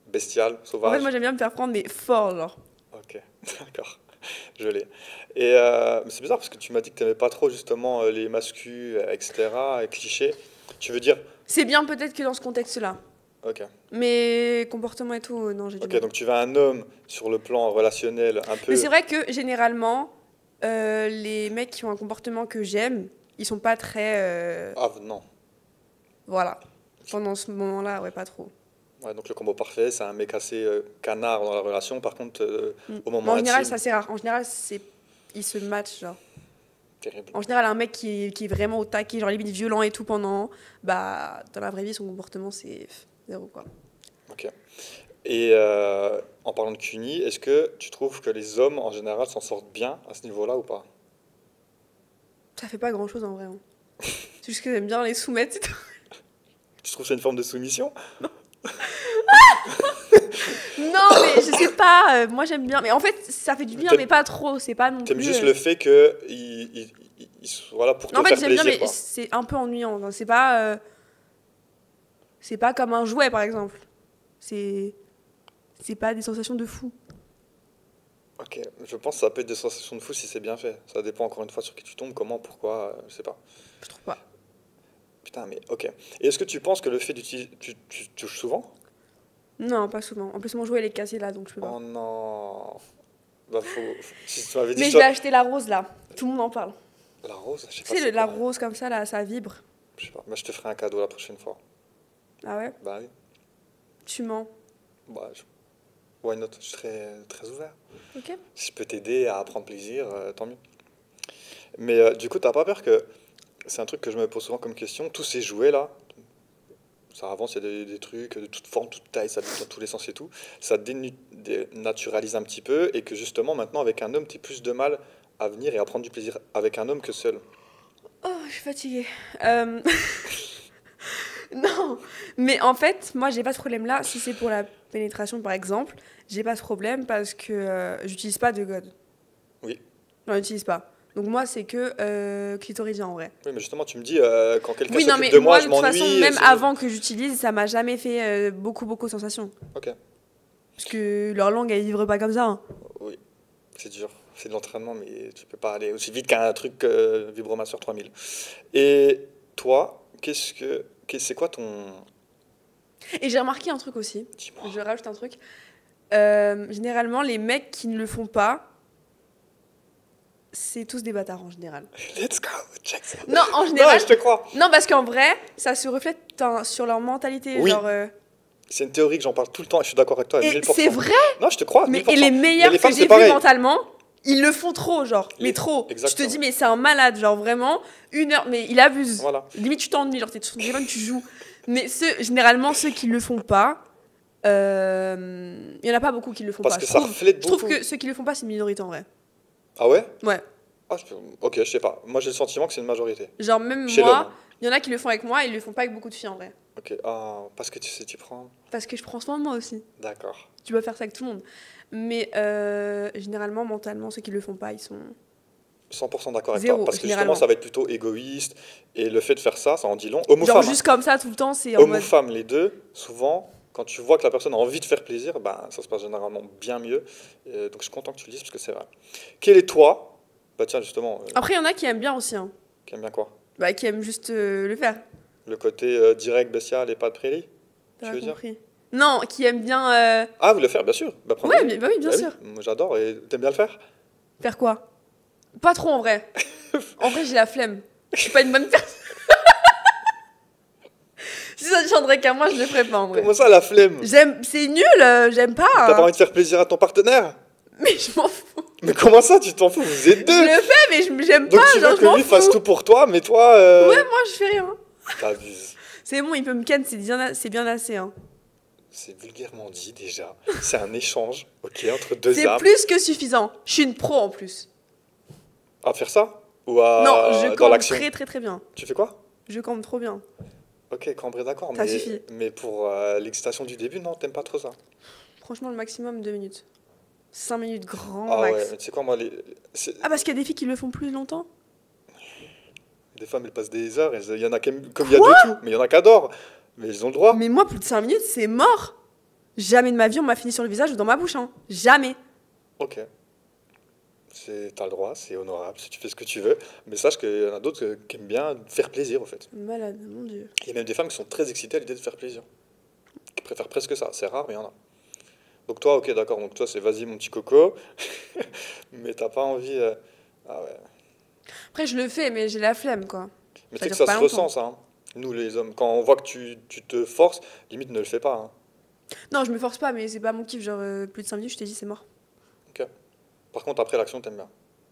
bestial, En fait, sauvage? moi, j'aime bien me faire prendre, mais fort, genre. Ok, d'accord. Je l'ai. Et mais c'est bizarre parce que tu m'as dit que tu n'aimais pas trop justement les mascus, etc., et clichés. Tu veux dire, C'est bien peut-être que dans ce contexte-là. Ok. Mais comportement et tout, non, j'ai du Ok, mal. donc tu veux un homme sur le plan relationnel un Mais peu... c'est vrai que généralement, les mecs qui ont un comportement que j'aime, ils sont pas très. Ah non. Voilà. Pendant ce moment-là, ouais, pas trop. Ouais, donc le combo parfait, c'est un mec assez canard dans la relation. Par contre, Mm. au Mais moment en général, intime, ça c'est rare. En général, ils se matchent, genre. terrible. En général, un mec qui est vraiment au taquet, genre limite violent et tout pendant, bah, dans la vraie vie, son comportement, c'est zéro, quoi. Ok. Et en parlant de CUNY, est-ce que tu trouves que les hommes en général s'en sortent bien à ce niveau-là ou pas? Ça fait pas grand-chose en vrai, hein. C'est juste que j'aime bien les soumettre, c'est tout. Tu trouves que c'est une forme de soumission? Non, mais je sais pas, moi j'aime bien. Mais en fait, ça fait du bien, mais T'aimes, pas trop. C'est pas non t'aimes plus. juste le fait que ils soient là pour En te fait, faire j'aime bien, plaisir, mais quoi. c'est un peu ennuyant. Enfin, c'est pas comme un jouet, par exemple. C'est, c'est pas des sensations de fou. Ok, je pense que ça peut être des sensations de fou si c'est bien fait. Ça dépend encore une fois sur qui tu tombes, comment, pourquoi, je sais pas. Je trouve pas. Putain, mais ok. Et est-ce que tu penses que le fait d'utiliser... Tu touches souvent? Non, pas souvent. En plus, mon jouet, il est cassé là, donc je peux pas. Oh non. Bah si tu m'avais dit Mais je vais toi... acheter la rose là. Tout le monde en parle. La rose, je sais Tu pas sais, c'est la quoi. rose comme ça, là, ça vibre. Je sais pas. Bah, je te ferai un cadeau la prochaine fois. Ah ouais? Bah oui. Tu mens. Bah, why not? Je serai très ouvert. Ok. Si je peux t'aider à prendre plaisir, tant mieux. Mais du coup, t'as pas peur que... C'est un truc que je me pose souvent comme question. Tous ces jouets-là, ça avance, il y a des trucs de toute forme, toute taille, ça vit dans tous les sens et tout. Ça dénaturalise un petit peu et que justement, maintenant, avec un homme, t'as plus de mal à venir et à prendre du plaisir avec un homme que seul. Oh, je suis fatiguée. Euh, Non, mais en fait, moi, j'ai pas ce problème-là. Si c'est pour la pénétration, par exemple, j'ai pas ce problème parce que j'utilise pas de god. Oui. J'en utilise pas. Donc moi, c'est que clitoridien en vrai. Oui, mais justement, tu me dis, quand quelqu'un Oui, non, s'occupe mais de moi, moi, je de toute façon, m'ennuie, même c'est nul. avant que j'utilise, ça m'a jamais fait beaucoup de sensations. Ok. Parce que leur langue, elle vivre pas comme ça, hein. Oui, c'est dur. C'est de l'entraînement, mais tu peux pas aller aussi vite qu'un truc Vibromasseur 3000. Et toi, c'est quoi ton... Et j'ai remarqué un truc aussi. Dis-moi. Je rajoute un truc. Généralement, les mecs qui ne le font pas, c'est tous des bâtards en général. Let's go, Jackson. Non, en Non, général. je te crois. Non, parce qu'en vrai, ça se reflète sur leur mentalité. Oui, Genre, c'est une théorie que j'en parle tout le temps et je suis d'accord avec toi à et 1000%. c'est vrai, Non, je te crois, mais 1000%. et les Mais meilleurs les que femmes, j'ai c'est vus pareil. mentalement, ils le font trop, genre. Mais Les- trop. Tu te Exactement. dis, mais c'est un malade, genre vraiment, 1 heure, mais il abuse. Voilà. Limite, tu t'ennuies, genre, t'es sur ton téléphone, tu joues. Mais généralement, ceux qui le font pas, il y en a pas beaucoup qui le font Parce pas. que ça reflète Je trouve beaucoup. que ceux qui le font pas, c'est une minorité en vrai. Ah ouais? Ouais. Ah, ok, je sais pas. Moi, j'ai le sentiment que c'est une majorité. Genre, même Chez l'homme, moi, hein. il y en a qui le font avec moi, ils le font pas avec beaucoup de filles en vrai. Ok. Ah, parce que tu sais, tu prends. Parce que je prends soin de moi aussi. D'accord. Tu dois faire ça avec tout le monde. Mais généralement, mentalement, ceux qui le font pas, ils sont 100% d'accord avec toi. zéro, Parce que justement, généralement. ça va être plutôt égoïste. Et le fait de faire ça, ça en dit long. Homme ou Genre femme, hein. juste comme ça tout le temps, c'est en Homme ou mode. femme, les deux, souvent, quand tu vois que la personne a envie de faire plaisir, ben, ça se passe généralement bien mieux. Donc je suis content que tu le dises parce que c'est vrai. Quel est toi? Bah tiens, justement, Après, il y en a qui aiment bien aussi, hein. qui aime bien quoi? Bah, qui aiment juste le faire. Le côté direct, bestial et pas de prélis, T'as tu pas veux dire? compris. Non, qui aiment bien. Ah, vous le faire, bien sûr. Bah, prends Ouais, plaisir. bah oui, bien Bah oui, sûr. moi j'adore et t'aimes bien le faire? Faire quoi? Pas trop en vrai. En vrai, j'ai la flemme. Je suis pas une bonne personne. Si ça ne tiendrait qu'à moi, je le ferais pas en vrai. Comment ça, la flemme? C'est nul, j'aime pas, T'as pas hein. envie de faire plaisir à ton partenaire? Mais je m'en fous. Mais comment ça, tu t'en fous? Vous êtes Je deux! le fais, mais j'aime Donc pas, tu genre veux je que m'en lui fasse fous. tout pour toi, mais toi, Ouais, moi je fais rien. t'abuses. C'est bon, il peut me ken, c'est bien assez, hein. C'est vulgairement dit déjà. C'est un échange, ok, entre deux C'est âmes. plus que suffisant. Je suis une pro en plus. À faire ça? Ou à Non, je dans campe l'action? très très très bien. Tu fais quoi? Je campe trop bien. Ok, cambré, d'accord, Ça suffit. mais pour l'excitation du début, non, t'aimes pas trop ça? Franchement, le maximum 2 minutes. 5 minutes grand Ah ouais, max. mais tu sais quoi, moi, Ah, parce qu'il y a des filles qui le font plus longtemps? des femmes, elles passent des heures, il y en a comme il y a de tout, mais il y en a qui adorent, mais ils ont le droit. Mais moi, plus de 5 minutes, c'est mort. Jamais de ma vie, on m'a fini sur le visage ou dans ma bouche, hein. Jamais. Ok, t'as le droit, c'est honorable, si tu fais ce que tu veux, mais sache qu'il y en a d'autres qui aiment bien faire plaisir, en fait. Malade, mon dieu. Il y a même des femmes qui sont très excitées à l'idée de faire plaisir. préfère presque ça. C'est rare, mais il y en a. Donc toi, ok, d'accord. Donc toi, c'est vas-y, mon petit coco. Mais t'as pas envie. Ah ouais. Après, je le fais, mais j'ai la flemme, quoi. Mais tu Ça sais que dure ça pas se longtemps. ressent, ça. Hein. Nous, les hommes, quand on voit que tu te forces, limite, ne le fais pas. Hein. Non, je me force pas, mais c'est pas mon kiff. Genre, plus de 5 minutes, je t'ai dit, c'est mort. Ok. Par contre, après l'action, t'aimes bien.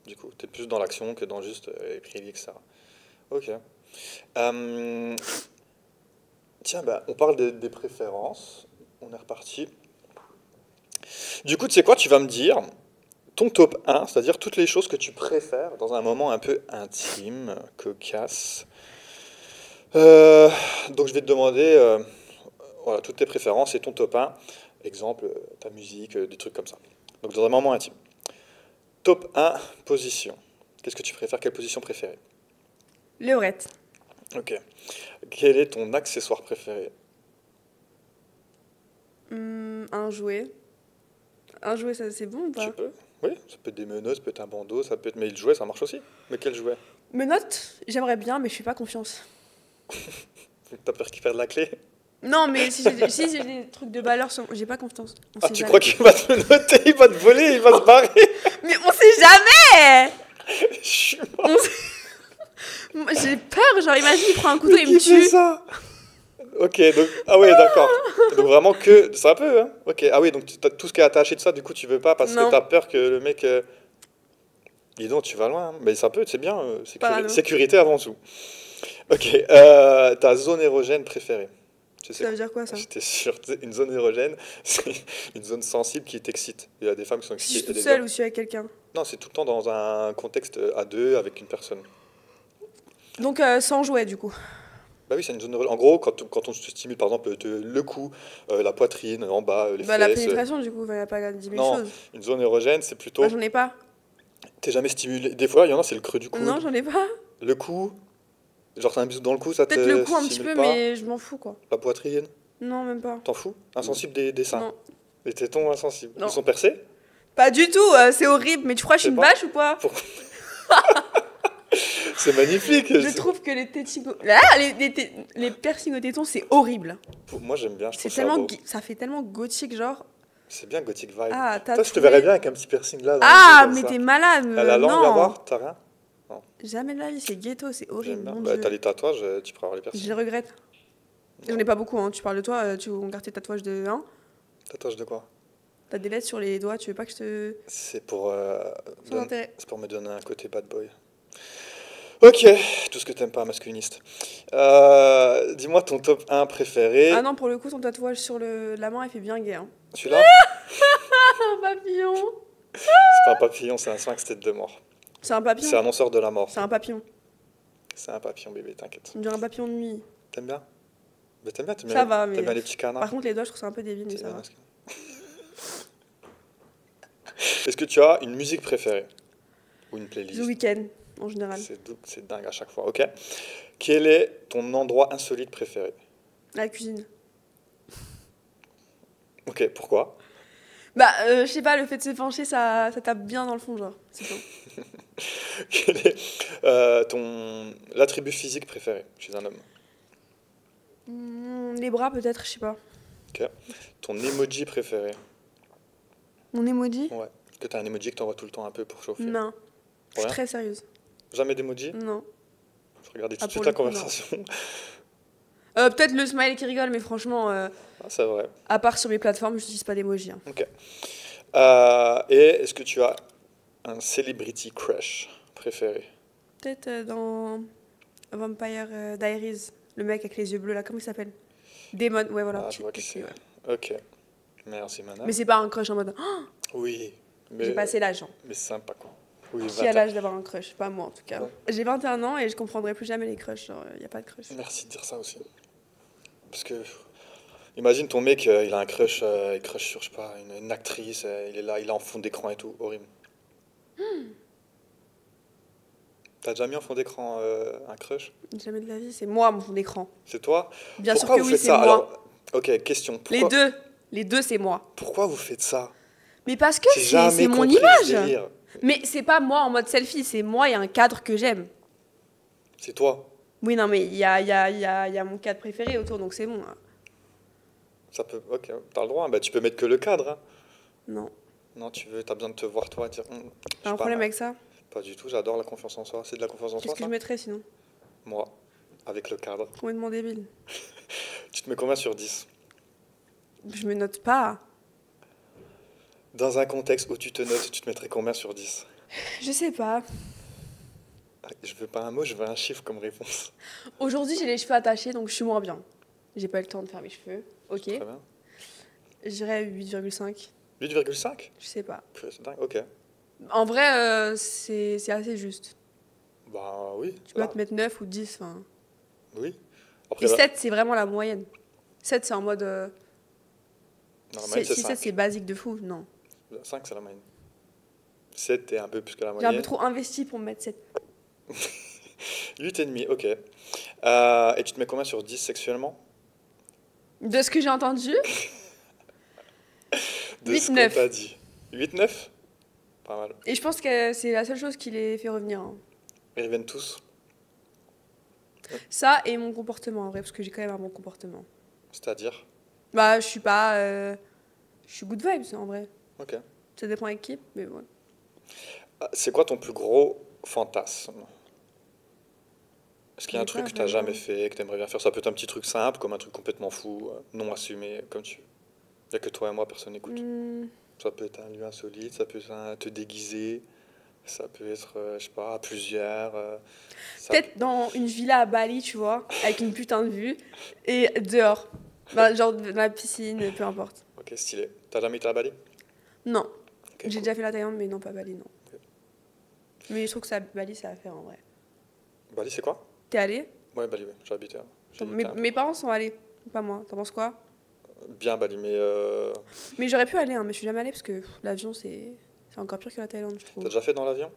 Du coup, t'es plus dans l'action que dans juste écrire, etc. Ok. Euh, Tiens, bah, on parle des préférences. On est reparti. Du coup, tu sais quoi, tu vas me dire ton top 1, c'est-à-dire toutes les choses que tu préfères dans un moment un peu intime, cocasse. Euh, donc je vais te demander voilà, toutes tes préférences et ton top 1. Exemple, ta musique, des trucs comme ça. Donc dans un moment intime. Top 1, position. Qu'est-ce que tu préfères? Quelle position préférée? Leurette. Ok. Quel est ton accessoire préféré? Un jouet. Un jouet, ça c'est bon ou Tu pas? peux? Oui, ça peut être des menottes, ça peut être un bandeau, ça peut être... Mais le jouet, ça marche aussi. Mais quel jouet? Menottes, j'aimerais bien, mais je fais pas confiance. T'as peur qu'il perde la clé? Non, mais si j'ai des trucs de valeur, j'ai pas confiance. On Ah, sait tu crois jamais. qu'il va te noter, il va te voler, il va se barrer? Mais on sait jamais! Je suis mort. On sait- Moi, j'ai peur, genre imagine, il prend un couteau et il me Qui fait tue. ça? Ok, donc... Ah oui, d'accord. Donc vraiment que... C'est un peu, hein? Ok, ah oui, donc tout ce qui est attaché de ça, du coup, tu veux pas parce que Non, t'as peur que le mec... Dis donc, tu vas loin, hein. Mais ça peut, c'est bien. parano. Sécurité avant tout. Ok, ta zone érogène préférée. Tu sais Ça veut quoi? dire quoi ça? J'étais sûr. Une zone érogène, c'est une zone sensible qui t'excite. Il y a des femmes qui sont Si je suis excitées et toute des seule hommes. ou si je suis avec quelqu'un. Non, c'est tout le temps dans un contexte à deux avec une personne. Donc sans jouet du coup. Bah oui, c'est une zone érogène. En gros, quand on se stimule, par exemple, le cou, la poitrine, en bas, les Bah la fesses. pénétration du coup, il a pas dit mille Non, choses. une zone érogène, c'est Bah plutôt. j'en ai pas. T'es jamais stimulé. Des fois, il y en a, c'est le creux du Non, coude. j'en ai pas. Le cou. Genre, t'as un bisou dans le cou, ça Peut-être le te cou un petit stimule peu, pas. mais je m'en fous quoi. La poitrine. Non, même pas. T'en fous? Insensible des seins. Non, Les tétons insensibles. Ils non. sont percés? Pas du tout, c'est horrible. Mais tu crois que je suis C'est une pas? vache ou quoi? Pourquoi? C'est magnifique. Je trouve que les tétings... les piercings au téton, c'est horrible. Moi j'aime bien, je C'est trouve ça tellement... beau. Ça fait tellement gothique, genre... C'est bien gothic vibe. Ah, Toi, je te verrais tatoué. bien avec un petit piercing là dans le Ah, dos, mais comme t'es ça. malade. T'as la langue à Non. voir? T'as rien? Non, Jamais de la vie, c'est ghetto, c'est j'aime horrible, bien. mon Bah, Dieu. t'as les tatouages, tu pourras avoir les Je piercings. les regrette. J'en Non. ai pas beaucoup, hein. Tu parles de toi, tu regardes tes tatouages de 1. Tatouage de quoi? T'as des lettres sur les doigts, tu veux pas que je te... C'est pour, Sans intérêt. c'est pour me donner un côté bad boy. Ok, tout ce que t'aimes pas, masculiniste. Dis-moi ton top 1 préféré. Ah non, pour le coup, ton tatouage sur la main, il fait bien gay, hein. Celui-là? Un papillon. C'est pas un papillon, c'est un sphinx tête de mort. C'est un C'est papillon. annonceur de la mort. C'est un papillon. C'est un papillon bébé, t'inquiète. On dirait un papillon de nuit. T'aimes bien? Mais t'aimes bien, Ça va, mais... t'aimes bien les petits canards? Par contre, les doigts, je trouve ça un peu débile, mais T'aimes ça bien va. masculin. Est-ce que tu as une musique préférée? Ou une The playlist? Weeknd, en général. C'est dingue à chaque fois, ok? Quel est ton endroit insolite préféré? La cuisine. Ok, pourquoi? Bah, je sais pas, le fait de se pencher, ça tape bien dans le fond, genre. C'est bon. Quel est l'attribut physique préféré chez un homme? Les bras, peut-être, je sais pas. Ok. Ton emoji préféré? Mon emoji? Ouais. Est-ce que t'as un emoji que t'envoies tout le temps un peu pour chauffer? Non. Je suis Rien? très sérieuse. Jamais d'emoji? Non. Je regardais tout Ah, de pour suite la le coup, non. conversation. Peut-être le smiley qui rigole, mais franchement, Ah, c'est vrai. à part sur mes plateformes, je n'utilise pas d'emoji, hein. Ok. Et est-ce que tu as un celebrity crush préféré? Peut-être dans Vampire Diaries, le mec avec les yeux bleus là, comment il s'appelle? Damon, ouais voilà. Ah, je vois qui c'est. Ouais. Ok. Merci, Mana. Mais c'est pas un crush en mode oh, Oui, mais, j'ai passé l'âge. Hein. mais sympa quoi. Oui, Qui a 20 ans. l'âge d'avoir un crush? Pas moi en tout cas. Non. J'ai 21 ans et je comprendrai plus jamais les crushs, genre y a pas de crush. Merci de dire ça aussi. Parce que, imagine ton mec, il a un crush, il crush sur, je sais pas, une actrice, il est là, il est en fond d'écran et tout, horrible. T'as déjà mis en fond d'écran un crush? Jamais de la vie, c'est moi mon fond d'écran. C'est toi? Bien Pourquoi sûr que vous oui, faites c'est ça? moi. Alors, ok, question. Les deux c'est moi. Pourquoi vous faites ça? Mais parce que J'ai c'est jamais mon compris ce image. délire. Mais c'est pas moi en mode selfie, c'est moi et un cadre que j'aime. C'est toi. Oui, non, mais il y a mon cadre préféré autour, donc c'est bon. Hein. Ça peut. Ok, t'as le droit, hein. Bah, tu peux mettre que le cadre, hein. Non. Non, t'as besoin de te voir toi dire, je T'as suis un pas problème mal. avec ça? Pas du tout, j'adore la confiance en soi. C'est de la confiance en Qu'est-ce soi, que je ça? mettrais sinon? Moi, avec le cadre. Complètement débile. Tu te mets combien sur 10? Je me note pas. Dans un contexte où tu te notes, tu te mettrais combien sur 10? Je sais pas. Je veux pas un mot, je veux un chiffre comme réponse. Aujourd'hui, j'ai les cheveux attachés, donc je suis moins bien. J'ai pas eu le temps de faire mes cheveux. Ok. Très bien. Je dirais 8,5. 8,5? Je sais pas. C'est dingue, ok. En vrai, c'est assez juste. Bah oui, Tu peux là, te mettre 9 ou 10. Enfin. oui. Et Après, là, 7, c'est vraiment la moyenne. 7, c'est en mode. non, la moyenne, c'est Si 7, 5. c'est basique de fou. Non. 5, c'est la moyenne. 7, t'es un peu plus que la J'ai un peu moyenne. trop investi pour me mettre 7. 8,5, ok. Et tu te mets combien sur 10 sexuellement? De ce que j'ai entendu, De 8, ce qu'on 9. t'a dit. 8, 9? Pas mal. Et je pense que c'est la seule chose qui les fait revenir, hein. Ils reviennent tous. Ça et mon comportement, en vrai, parce que j'ai quand même un bon comportement. C'est-à-dire? Bah, je suis pas. Je suis good vibes, en vrai. Ok. Ça dépend avec qui, mais ouais. C'est quoi ton plus gros fantasme? Est-ce qu'il y a un Mais truc pas que tu n'as jamais vraiment. fait, que tu aimerais bien faire? Ça peut être un petit truc simple, comme un truc complètement fou, non assumé, comme tu veux. Il n'y a que toi et moi, personne n'écoute. Hmm, Ça peut être un lieu insolite, ça peut être te déguiser, ça peut être, je sais pas, à plusieurs. Peut-être dans une villa à Bali, tu vois, avec une putain de vue, et dehors. Bah, genre dans la piscine, peu importe. Ok, stylé. T'as jamais été à Bali? Non, Ok, j'ai cool. déjà fait la Thaïlande, mais non, pas Bali, non. Ok. Mais je trouve que ça, Bali, c'est à faire en vrai. Bali, c'est quoi? T'es allé? Ouais, Bali, ouais. J'ai habité, hein. J'ai Mes, habité un peu. mes parents sont allés, pas moi. T'en penses quoi? Bien Bali, mais Mais j'aurais pu aller, hein, mais je suis jamais allée parce que l'avion, c'est encore pire que la Thaïlande, je t'as trouve. déjà fait dans l'avion?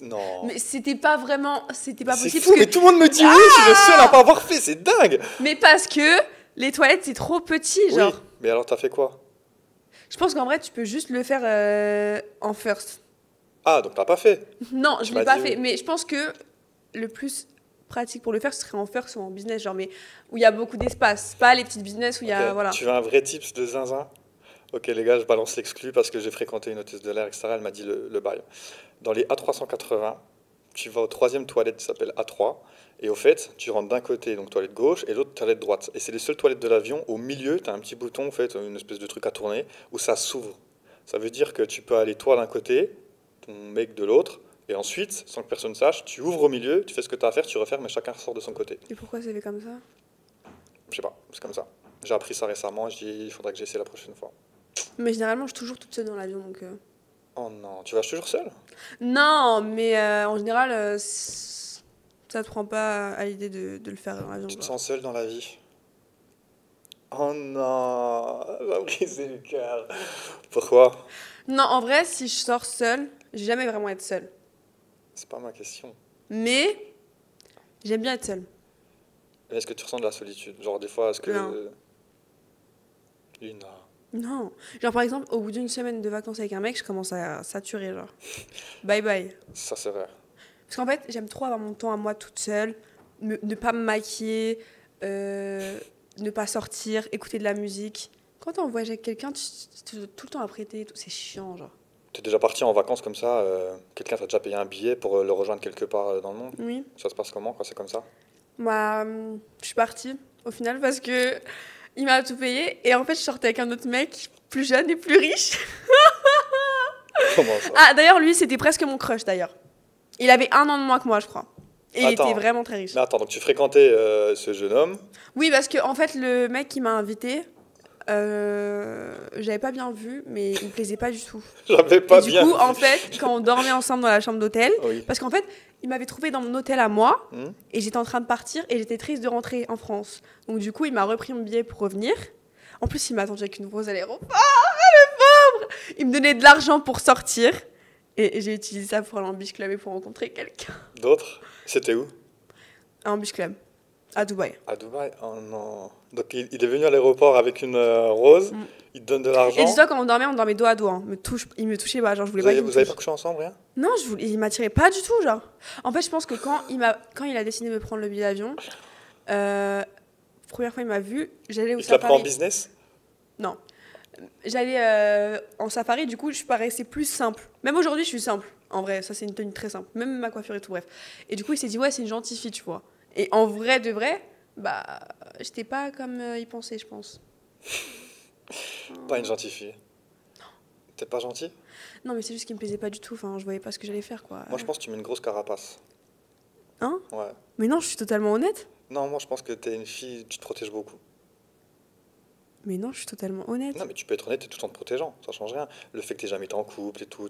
Non. Mais c'était pas vraiment. C'était pas C'est possible fou, parce mais que. tout le monde me dit oui, je suis le seul à pas avoir fait, c'est dingue! Mais parce que les toilettes, c'est trop petit, Oui, genre. mais alors t'as fait quoi? Je pense qu'en vrai, tu peux juste le faire en first. Ah, donc t'as pas fait? Non, Tu je m'as l'ai pas dit fait. oui. Mais je pense que le plus pratique pour le faire, ce serait en first ou en business, genre, mais où il y a beaucoup d'espace. Pas les petites business où il y a. Ok, Voilà. tu veux un vrai tips de zinzin? Ok les gars, je balance l'exclu parce que j'ai fréquenté une hôtesse de l'air, etc. Elle m'a dit le bail. Dans les A380, tu vas au troisième toilette qui s'appelle A3. Et au fait, tu rentres d'un côté, donc toilette gauche, et l'autre toilette droite. Et c'est les seules toilettes de l'avion. Au milieu, tu as un petit bouton, en fait, une espèce de truc à tourner, où ça s'ouvre. Ça veut dire que tu peux aller toi d'un côté, ton mec de l'autre, et ensuite, sans que personne sache, tu ouvres au milieu, tu fais ce que tu as à faire, tu refermes, et chacun ressort de son côté. Et pourquoi c'est fait comme ça? Je sais pas, c'est comme ça. J'ai appris ça récemment, je dis, il faudra que j'essaie la prochaine fois. Mais généralement, je suis toujours toute seule dans l'avion, donc. Oh non, tu vas toujours seul? Non, mais en général, ça te prend pas à l'idée de le faire dans l'avion, Tu te quoi. sens seul dans la vie? Oh non, ça m'a brisé le cœur. Pourquoi? Non, en vrai, si je sors seule, j'ai jamais vraiment être seule. C'est pas ma question. Mais j'aime bien être seule. Mais est-ce que tu ressens de la solitude? Genre des fois, est-ce que... Non. Lina. Non. Genre, par exemple, au bout d'une semaine de vacances avec un mec, je commence à saturer, genre. Bye bye. Ça c'est vrai. Parce qu'en fait, j'aime trop avoir mon temps à moi toute seule, ne pas me maquiller, ne pas sortir, écouter de la musique. Quand t'es en voyage avec quelqu'un, tu dois tout le temps apprêter, et tout. C'est chiant, genre. T'es déjà parti en vacances comme ça? Quelqu'un t'a déjà payé un billet pour le rejoindre quelque part dans le monde? Oui. Ça se passe comment quand c'est comme ça? Moi, je suis partie, au final, parce que il m'a tout payé. Et en fait, je sortais avec un autre mec, plus jeune et plus riche. Comment ça? Ah, d'ailleurs, lui, c'était presque mon crush, d'ailleurs. Il avait 1 an de moins que moi, je crois. Et il Attends. était vraiment très riche. Mais attends, donc tu fréquentais ce jeune homme? Oui, parce que en fait, le mec qui m'a invité, j'avais pas bien vu, mais il me plaisait pas du tout. J'avais pas Et du bien coup, vu. en fait, quand on dormait ensemble dans la chambre d'hôtel, Oui. parce qu'en fait, il m'avait trouvé dans mon hôtel à moi, Hmm. et j'étais en train de partir, et j'étais triste de rentrer en France. Donc du coup, il m'a repris mon billet pour revenir. En plus, il m'a attendu avec une rose à l'aéroport. Le pauvre! Il me donnait de l'argent pour sortir. Et j'ai utilisé ça pour aller en beach club et pour rencontrer quelqu'un. D'autres? C'était où? Un beach club, à Dubaï. À Dubaï? Oh non. Donc il est venu à l'aéroport avec une rose, Mm. il te donne de l'argent. Et dis-toi, quand on dormait dos à dos. Hein. Il me touchait pas, genre je voulais Vous pas avez, qu'il me vous avez touche. pas couché ensemble, rien? Non, il m'attirait pas du tout, genre. En fait, je pense que quand il a décidé de me prendre le billet d'avion, première fois il m'a vu, j'allais au Il te l'a pris en safari. business? Non. J'allais en safari, du coup, je paraissais plus simple. Même aujourd'hui, je suis simple. En vrai, ça, c'est une tenue très simple. Même ma coiffure et tout, bref. Et du coup, il s'est dit, ouais, c'est une gentille fille, tu vois. Et en vrai, de vrai, bah, j'étais pas comme il pensait, je pense. Pas une gentille fille. T'es pas gentil? Non, mais c'est juste qu'il me plaisait pas du tout. Enfin, je voyais pas ce que j'allais faire, quoi. Moi, je pense que tu mets une grosse carapace. Hein? Ouais. Mais non, je suis totalement honnête. Non, moi, je pense que t'es une fille, tu te protèges beaucoup. Mais non, je suis totalement Non, honnête. mais tu peux être honnête et tout en te protégeant, ça change rien. Le fait que t'aies jamais été en couple et tout,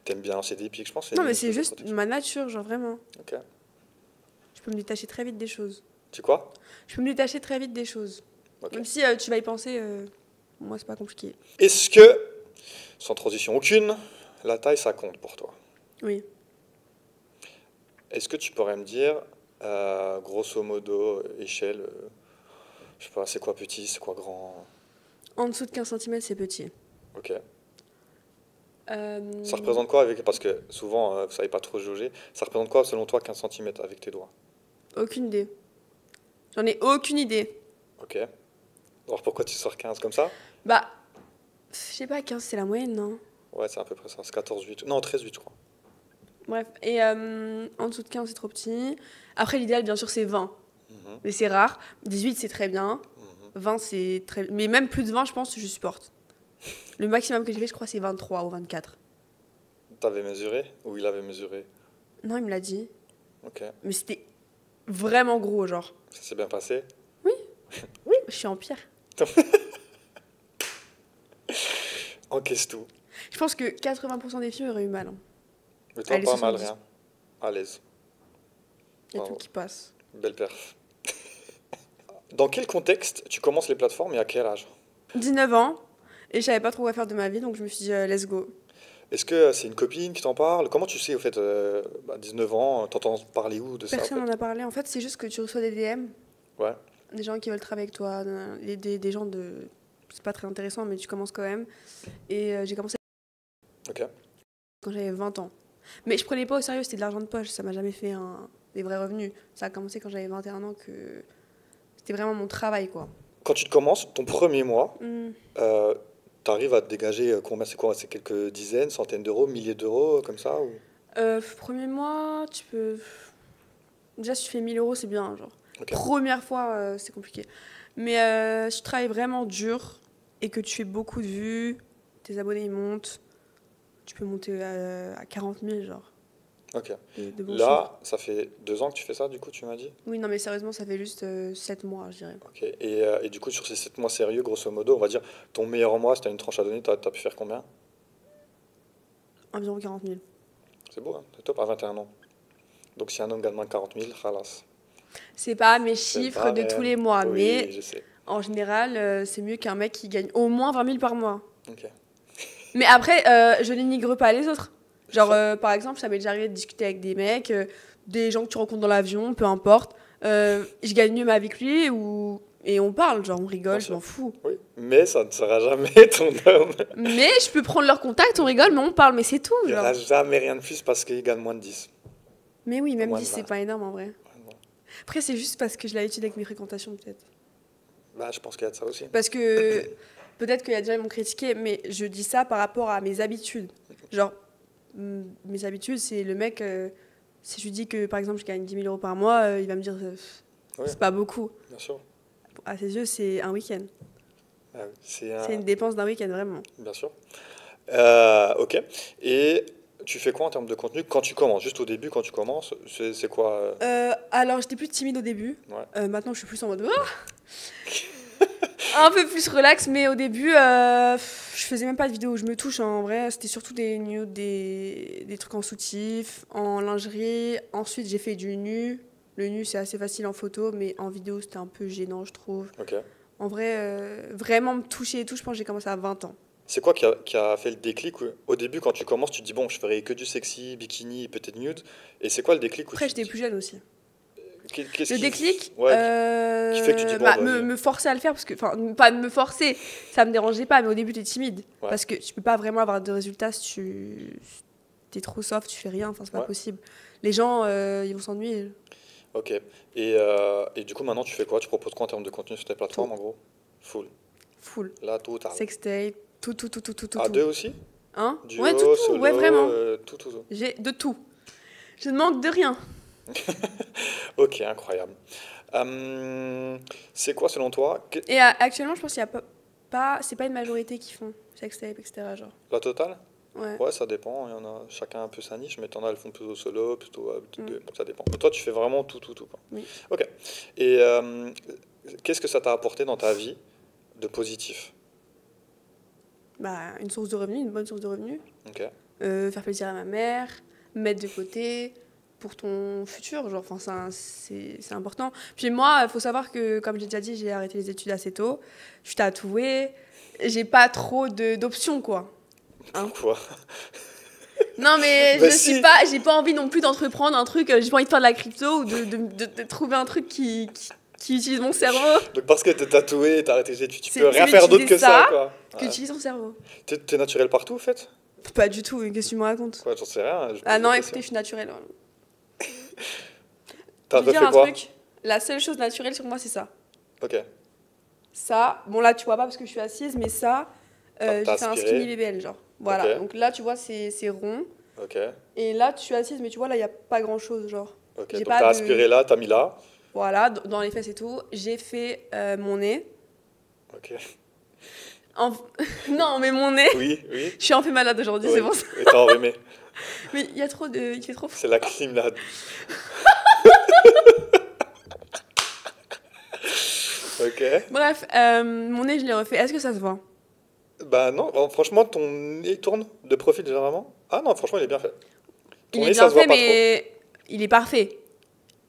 t'aimes bien lancer des pics, je pense que c'est Non, mais limite c'est plus de juste protection. ma nature, genre vraiment. Ok. Je peux me détacher très vite des choses. Tu quoi? Je peux me détacher très vite des choses. Ok. Même si tu vas y penser, moi, c'est pas compliqué. Est-ce que, sans transition aucune, la taille, ça compte pour toi? Oui. Est-ce que tu pourrais me dire, grosso modo, échelle, je sais pas, c'est quoi petit, c'est quoi grand? En dessous de 15 centimètres, c'est petit. Ok. Euh, Ça représente quoi avec, parce que souvent, vous savez pas trop jauger, ça représente quoi selon toi 15 centimètres avec tes doigts? Aucune idée. J'en ai aucune idée. Ok. Alors pourquoi tu sors 15 comme ça? Bah, je sais pas, 15 c'est la moyenne, non? Ouais, c'est à peu près ça, c'est 14,8. Non, 13,8 je crois. Bref, et en dessous de 15 c'est trop petit. Après, l'idéal, bien sûr, c'est 20. Mhm, Mais c'est rare. 18 c'est très bien. mhm. 20 c'est très... Mais même plus de 20, je pense, je supporte. Le maximum que j'ai fait, je crois, c'est 23 ou 24. T'avais mesuré? Ou il avait mesuré? Non, il me l'a dit. Ok. Mais c'était vraiment gros, genre. Ça s'est bien passé? Oui, je suis en pire. Encaisse tout. Je pense que 80% des filles auraient eu mal, hein. Mais toi, Allez, pas mal, 70. rien. À l'aise. Il y a tout Bravo. qui passe. Belle perf. Dans quel contexte tu commences les plateformes et à quel âge? 19 ans, et je savais pas trop quoi faire de ma vie, donc je me suis dit, let's go. Est-ce que c'est une copine qui t'en parle? Comment tu sais, au fait, 19 ans, t'entends parler où de ça, en Personne fait? n'en a parlé. En fait, c'est juste que tu reçois des DM, Ouais, des gens qui veulent travailler avec toi, des gens de... C'est pas très intéressant, mais tu commences quand même. Et j'ai commencé ok. quand j'avais 20 ans. Mais je prenais pas au sérieux, c'était de l'argent de poche, ça m'a jamais fait des vrais revenus. Ça a commencé quand j'avais 21 ans, que c'était vraiment mon travail, quoi. Quand tu te commences, ton premier mois, Hmm. t'arrives à te dégager combien? C'est quoi? C'est quelques dizaines, centaines d'euros, milliers d'euros, comme ça ou... Premier mois, tu peux... Déjà, si tu fais 1000 euros, c'est bien, genre. Ok. Première fois, c'est compliqué. Mais si tu travailles vraiment dur et que tu fais beaucoup de vues, tes abonnés ils montent, tu peux monter à 40 000, genre, Ok. de bons chiffres. Là, ça fait 2 ans que tu fais ça, du coup, tu m'as dit? Oui, non, mais sérieusement, ça fait juste 7 mois, je dirais. Ok. Et du coup, sur ces 7 mois sérieux, grosso modo, on va dire, ton meilleur mois, si t'as une tranche à donner, t'as pu faire combien? Environ 40 000. C'est beau, hein? C'est top, à 21 ans. Donc si un homme gagne moins de 40 000, khalas. C'est pas mes C'est le chiffres de tous barème. les mois, Oui, mais je sais. en général, c'est mieux qu'un mec qui gagne au moins 20 000 par mois. Ok. Mais après, je dénigre pas les autres. Genre, Ça- par exemple, ça m'est déjà arrivé de discuter avec des mecs, des gens que tu rencontres dans l'avion, peu importe. Je gagne mieux ma vie que lui, et on parle, genre on Bien rigole, je sûr. m'en fous. Oui, mais ça ne sera jamais ton homme. Mais je peux prendre leur contact, on rigole, mais on parle, mais c'est tout, Il n'y genre. aura jamais rien de plus parce qu'il gagne moins de 10. Mais oui, même Moins 10, de c'est 20. pas énorme en vrai. Ouais, bon. Après, c'est juste parce que je l'habitude avec mes fréquentations, peut-être. Bah, je pense qu'il y a de ça aussi. Parce que peut-être qu'il y a des gens qui m'ont critiqué, mais je dis ça par rapport à mes habitudes. Genre, mes habitudes, c'est le mec, si je lui dis que par exemple je gagne 10 000 euros par mois, il va me dire Oui, c'est pas beaucoup. bien sûr. À ses yeux, c'est un week-end. Ah oui, C'est une dépense d'un week-end, vraiment. Bien sûr. Ok. Et tu fais quoi en termes de contenu quand tu commences? Juste au début, quand tu commences, c'est quoi Alors, j'étais plus timide au début. Ouais. Maintenant, je suis plus en mode un peu plus relax, mais au début, je faisais même pas de vidéos où je me touche, hein, en vrai. C'était surtout des nudes, des trucs en soutif, en lingerie. Ensuite, j'ai fait du nu. Le nu, c'est assez facile en photo, mais en vidéo, c'était un peu gênant, je trouve. Ok. En vrai, vraiment me toucher et tout, je pense que j'ai commencé à 20 ans. C'est quoi qui a fait le déclic au début, quand tu commences, tu te dis, bon, je ferai que du sexy, bikini, peut-être nude. Et c'est quoi le déclic où Après, tu te j'étais dis... plus jeune aussi. Qu'est-ce Le qui... déclic, Ouais, qui fait que tu dis, bon, me, vas-y. me forcer à le faire, parce que, enfin, pas de me forcer, ça me dérangeait pas, mais au début, t'es timide. Ouais. Parce que tu peux pas vraiment avoir de résultats si t'es trop soft, tu fais rien, enfin, c'est pas Ouais. possible. Les gens, ils vont s'ennuyer. Ok. Et du coup, maintenant, tu fais quoi? Tu proposes quoi en termes de contenu sur tes plateformes, Tout. en gros? Full. Full. Là, total. Sextape, tout, tout, tout, tout, tout, tout, À tout. deux aussi? Hein? Ouais, tout, Duo, tout. Ouais, solo, vraiment. tout, tout, tout. J'ai de tout. Je ne manque de rien. Ok, incroyable. Euh, c'est quoi, selon toi, Et actuellement, je pense qu'il y a c'est pas une majorité qui font sextape, etc. Genre. la totale? Ouais. Ouais, ça dépend. Il y en a chacun un peu sa niche, mais t'en as, elles font plutôt solo, plutôt Mm. donc ça dépend. Mais toi, tu fais vraiment tout, tout, tout, quoi. Oui. Ok. Et qu'est-ce que ça t'a apporté dans ta vie de positif? Bah, une source de revenus, une bonne source de revenus. Ok. Faire plaisir à ma mère, mettre de côté pour ton futur. Genre, enfin, c'est important. Puis moi, il faut savoir que, comme j'ai déjà dit, j'ai arrêté les études assez tôt. Je suis tatouée. J'ai pas trop d'options, quoi. Hein. Pourquoi? Non, mais Bah je suis si! pas, j'ai pas envie non plus d'entreprendre un truc. J'ai pas envie de faire de la crypto ou de trouver un truc qui utilise mon cerveau. Donc parce que t'es tatoué, t'as arrêté les études, tu C'est peux rien c'est faire d'autre utiliser que ça, ça quoi. que Ouais. utilise ton cerveau. T'es naturel partout, en fait? Pas du tout. Qu'est-ce que tu me racontes? Quoi, j'en sais rien, je Ah pose non, des écoutez, questions. je suis naturelle. T'as Je vais dire refait un quoi? truc. La seule chose naturelle sur moi, c'est ça. Ok. Ça, bon là, tu vois pas parce que je suis assise, mais ça, T'as j'ai fait un skinny aspiré? BBL, genre. Ok. Voilà. Donc là, tu vois, c'est rond. Ok. Et là, tu suis assise, mais tu vois, là, il y a pas grand-chose, genre. Ok. J'ai Donc pas t'as de... aspiré là, t'as mis là. Voilà, dans les fesses et tout. J'ai fait mon nez. Ok. En- non, mais mon nez. Oui, oui. Je suis un peu malade aujourd'hui, c'est Oui. bon ça. Et t'as enrhumé. Mais il y a trop de... Il fait trop froid. C'est la clim là. Ok. Bref, mon nez, je l'ai refait. Est-ce que ça se voit? Bah non, franchement, ton nez tourne de profil généralement. Ah non, franchement, il est bien fait. Ton Il est nez, ça bien se voit fait, pas trop. mais il est parfait.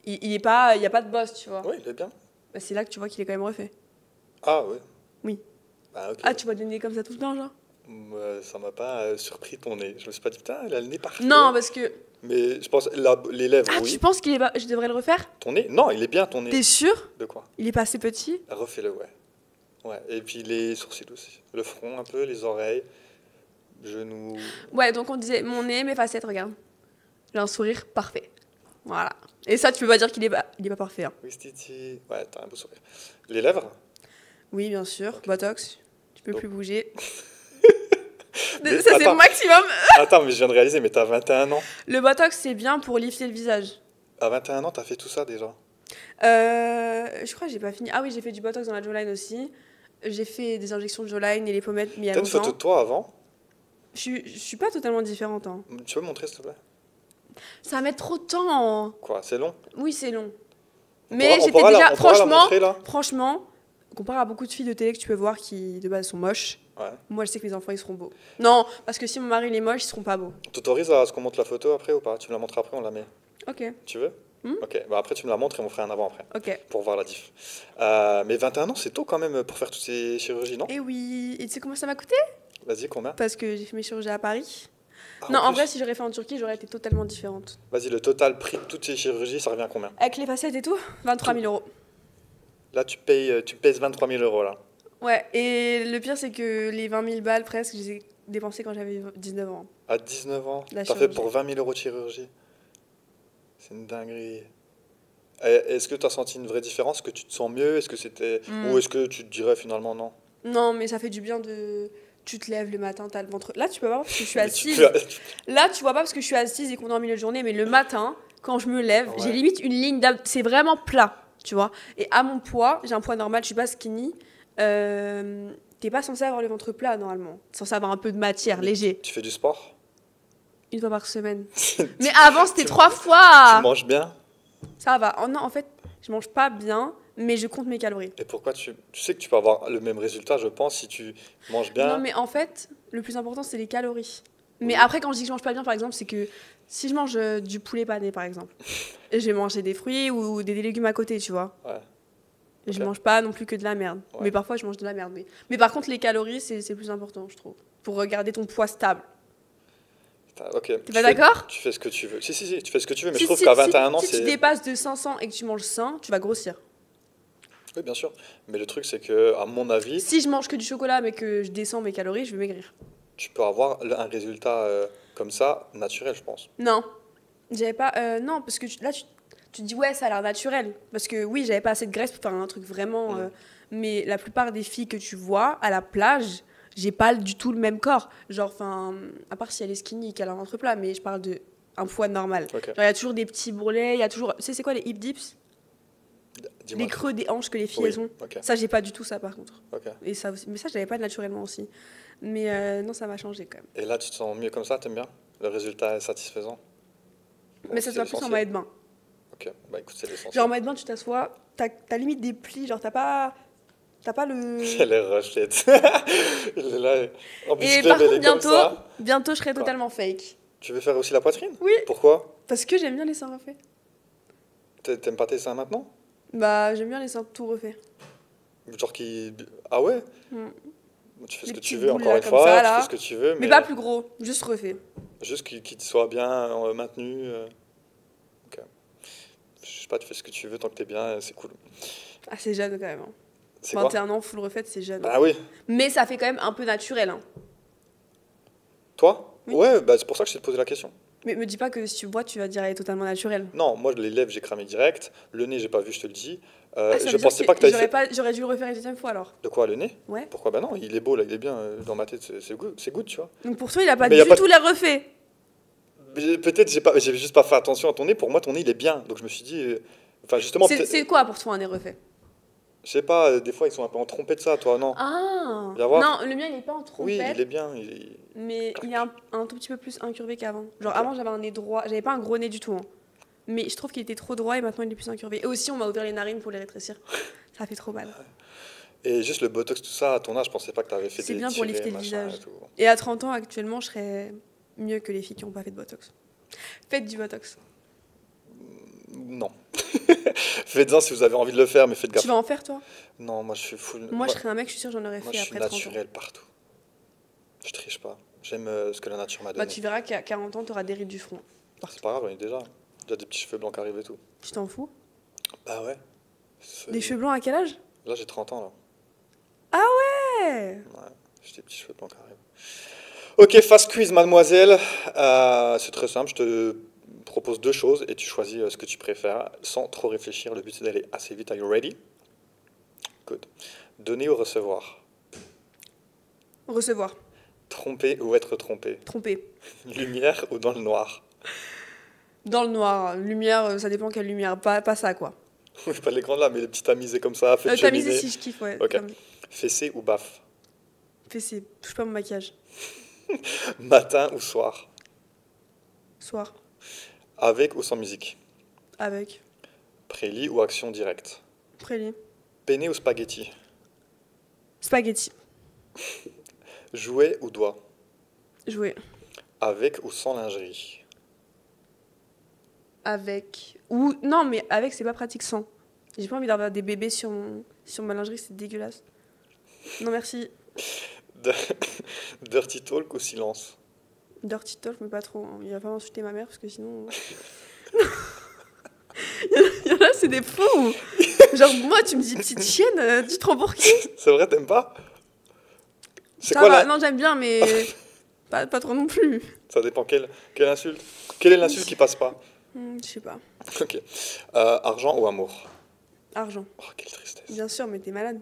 Il est pas... Il y a pas de bosse, tu vois. Oui, il est bien. Bah, c'est là que tu vois qu'il est quand même refait. Ah oui. Oui. Ah ok. Ah, tu vois des nez comme ça tout le temps, genre? Ça m'a pas surpris ton nez. Je me suis pas dit, putain, elle a le nez parfait. Non, parce que... Mais je pense, les lèvres, Ah, tu oui. penses qu'il est... Je devrais le refaire? Ton nez? Non, il est bien ton nez. T'es sûr? De quoi? Il est pas assez petit? Refais-le, ouais. Ouais. Et puis les sourcils aussi. Le front un peu, les oreilles, genoux. Ouais, donc on disait mon nez, mes facettes, regarde. J'ai un sourire parfait. Voilà. Et ça, tu peux pas dire il est pas parfait. Hein. Oui, Titi. Ouais, t'as un beau sourire. Les lèvres? Oui, bien sûr. Ok. Botox. Tu peux Donc- plus bouger. Mais Ça, c'est le attends. maximum. Attends, mais je viens de réaliser, mais t'as 21 ans. Le Botox, c'est bien pour lifter le visage. À 21 ans, t'as fait tout ça déjà. Je crois que j'ai pas fini. Ah oui, j'ai fait du Botox dans la jawline aussi. J'ai fait des injections de jawline et les pommettes, mais il y a T'as une photo de longtemps. toi avant? Je suis pas totalement différente. Hein. Tu peux me montrer, s'il te plaît? Ça va mettre trop de temps. Quoi, c'est long? Oui, c'est long. On Mais pourra- on j'étais pourra la- déjà... on pourra la Franchement, montrer, là? franchement, comparé à beaucoup de filles de télé que tu peux voir qui, de base, sont moches, Ouais. moi, je sais que mes enfants, ils seront beaux. Non, parce que si mon mari, il est moche, ils seront pas beaux. T'autorises à ce qu'on monte la photo après ou pas? Tu me la montres après, on la met. Ok, Tu veux? Hmm. Ok, bah après tu me la montres et on ferait un avant-après ok. pour voir la diff. Mais 21 ans, c'est tôt quand même pour faire toutes ces chirurgies, non? Et oui, et tu sais combien ça m'a coûté? Vas-y, combien? Parce que j'ai fait mes chirurgies à Paris. Ah, Non, en plus. vrai, si j'aurais fait en Turquie, j'aurais été totalement différente. Vas-y, le total prix de toutes ces chirurgies, ça revient à combien? Avec les facettes et tout, 23 000 euros. Là, tu pèses 23 000 euros là. Ouais, et le pire, c'est que les 20 000 balles presque, je les ai dépensées quand j'avais 19 ans. À 19 ans, La t'as fait chirurgie. pour 20 000 euros de chirurgie. C'est une dinguerie. Est-ce que tu as senti une vraie différence? Est-ce que tu te sens mieux? Est-ce que c'était... Hmm. Ou est-ce que tu te dirais finalement non? Non, mais ça fait du bien de... Tu te lèves le matin, t'as le ventre... Là, tu peux pas voir parce que je suis Mais tu assise. peux- Là, tu vois pas parce que je suis assise et qu'on est en milieu de journée, mais le matin, quand je me lève, Ouais. j'ai limite une ligne c'est vraiment plat, tu vois. Et à mon poids, j'ai un poids normal, je suis pas skinny. T'es pas censé avoir le ventre plat normalement. T'es censé avoir un peu de matière, Mais léger. Tu fais du sport? Une fois par semaine. Tu Mais avant, c'était tu- 3 fois. manges bien? Ça va. Oh non, en fait, je mange pas bien, mais je compte mes calories. Et pourquoi tu sais que tu peux avoir le même résultat, je pense, si tu manges bien? Non, mais en fait, le plus important, c'est les calories. Mais Oui. après, quand je dis que je mange pas bien, par exemple, c'est que si je mange du poulet pané, par exemple, et je vais manger des fruits ou des légumes à côté, tu vois. Ouais. Et je Ok. mange pas non plus que de la merde. Ouais. Mais parfois, je mange de la merde. Mais par contre, les calories, c'est le plus important, je trouve. Pour garder ton poids stable. Ok. T'es pas d'accord? Tu fais ce que tu veux. Si, tu fais ce que tu veux, mais Si- je trouve si- qu'à si- 21 ans, si tu c'est... dépasses de 500 et que tu manges sain, tu vas grossir. Oui, bien sûr. Mais le truc, c'est que, à mon avis, Si je mange que du chocolat, mais que je descends mes calories, je vais maigrir. tu peux avoir un résultat comme ça, naturel, je pense. Non. J'avais pas. Non, parce que là, tu te dis ouais, ça a l'air naturel. Parce que oui, j'avais pas assez de graisse pour faire un truc vraiment. Mais la plupart des filles que tu vois à la plage, j'ai pas du tout le même corps. Genre, enfin, à part si elle est skinny et qu'elle a un ventre plat, mais je parle de un poids normal. Ok. Genre, il y a toujours des petits bourrelets, il y a toujours. Tu sais, c'est quoi les hip dips? Dis-moi Les tout. creux des hanches que les filles Oui, elles ont. ok. Ça, j'ai pas du tout ça par contre. Ok. Et ça aussi. Mais ça, je l'avais pas naturellement aussi. Mais non, ça m'a changé quand même. Et là, tu te sens mieux comme ça, t'aimes bien? Le résultat est satisfaisant? Bon, Mais ça se c'est voit plus en l'essentiel. maillot de bain. Ok, bah écoute, c'est l'essentiel. Genre en maillot de bain, tu t'assois, t'as limite des plis, genre t'as pas le. Elle est rushette. Il est là, en Et bicyclette, par elle contre, est comme ça. bientôt, je serai Quoi? totalement fake. Tu veux faire aussi la poitrine? Oui. Pourquoi? Parce que j'aime bien les seins refaits. T'aimes pas tes seins maintenant? Bah, j'aime bien les seins tout refaits. Genre qui... Ah ouais? Mm. Tu fais Les ce que tu petites veux, boules, encore là, une comme fois, ça, tu là. fais ce que tu veux, Mais pas plus gros, juste refait. juste qu'il soit bien maintenu. Ok. Je sais pas, tu fais ce que tu veux tant que t'es bien, c'est cool. Ah, c'est jeune quand même. Hein. C'est quoi? 21 ans, full refaite, c'est jeune. Bah oui. Mais ça fait quand même un peu naturel. Hein. Toi? Oui. Ouais, bah c'est pour ça que je t'ai posé la question. Mais me dis pas que si tu bois, tu vas dire elle est totalement naturelle. Non, moi les lèvres j'ai cramé direct, le nez j'ai pas vu, je te le dis. Ah, ça Je veut dire pensais pas que t'avais fait... j'aurais dû le refaire une deuxième fois alors. De quoi, le nez? Ouais. Pourquoi? Bah non, il est beau là, il est bien dans ma tête, c'est good, tu vois. Donc pour toi, il a pas Mais du y a pas tout l'air refait. Peut-être j'ai juste pas fait attention à ton nez, pour moi ton nez il est bien, donc je me suis dit... Enfin justement, C'est quoi pour toi un nez refait? je sais pas, des fois ils sont un peu en trompette ça, toi, non? Ah Viens voir. non, le mien il est pas en Oui, trompette, il est bien. mais il est un tout petit peu plus incurvé qu'avant. Genre Ok. avant j'avais un nez droit, j'avais pas un gros nez du tout. Hein. Mais je trouve qu'il était trop droit et maintenant il est plus incurvé. Et aussi on m'a ouvert les narines pour les rétrécir. Ça fait trop mal. Et juste le botox, tout ça, à ton âge, je pensais pas que t'avais fait C'est des bien pour tirés, lifter le machin visage. et tout. Et à 30 ans actuellement je serais mieux que les filles qui n'ont pas fait de botox. Faites du botox. Non. Faites-en si vous avez envie de le faire, mais faites gaffe. Tu vas en faire toi? Non, moi je suis full. Moi je serais un mec, je suis sûre j'en aurais moi, fait je suis après 30 ans. naturel partout. Je triche pas. J'aime ce que la nature m'a Bah donné. tu verras qu'à 40 ans t'auras des rides du front. C'est pas grave, j'en ai déjà. Déjà des petits cheveux blancs qui arrivent et tout. Tu t'en fous? Bah ouais. Des cheveux blancs à quel âge? Là j'ai 30 ans là. Ouais. Ouais, j'ai des petits cheveux blancs qui arrivent. Ok, fast quiz, mademoiselle. C'est très simple, je te propose deux choses et tu choisis ce que tu préfères sans trop réfléchir. Le but c'est d'aller assez vite. Are you ready? Good. Donner ou recevoir? Recevoir. Tromper ou être trompé? Tromper. Lumière ou dans le noir? Dans le noir. Lumière, ça dépend quelle lumière. Pas ça, quoi. Pas les grandes là, mais les petites tamisées comme ça, faites Tamisé, cheminer. si je kiffe, ouais. Ok. Comme Fessé ou baffe? fessé. Touche pas mon maquillage. Matin ou soir? Soir. Avec ou sans musique? Avec. Prélit ou action directe? Prélit. Penne ou spaghetti? Spaghetti. Jouet ou doigt? Jouer. Avec ou sans lingerie? Avec. Ou. Non, mais avec, c'est pas pratique sans. J'ai pas envie d'avoir des bébés sur ma lingerie, c'est dégueulasse. Non, merci. Dirty talk ou silence? Dirty talk, mais pas trop. Hein. Il va pas insulter ma mère parce que sinon. Il y en a, c'est des fous. Genre, moi, tu me dis petite chienne, tu te prends pour qui? C'est vrai, t'aimes pas? C'est Ça quoi va. là? Non, j'aime bien, mais pas trop non plus. Ça dépend quelle insulte. Quelle est l'insulte qui passe pas? Je sais pas. Ok. Argent ou amour? Argent. Oh, quelle tristesse. Bien sûr, mais t'es malade.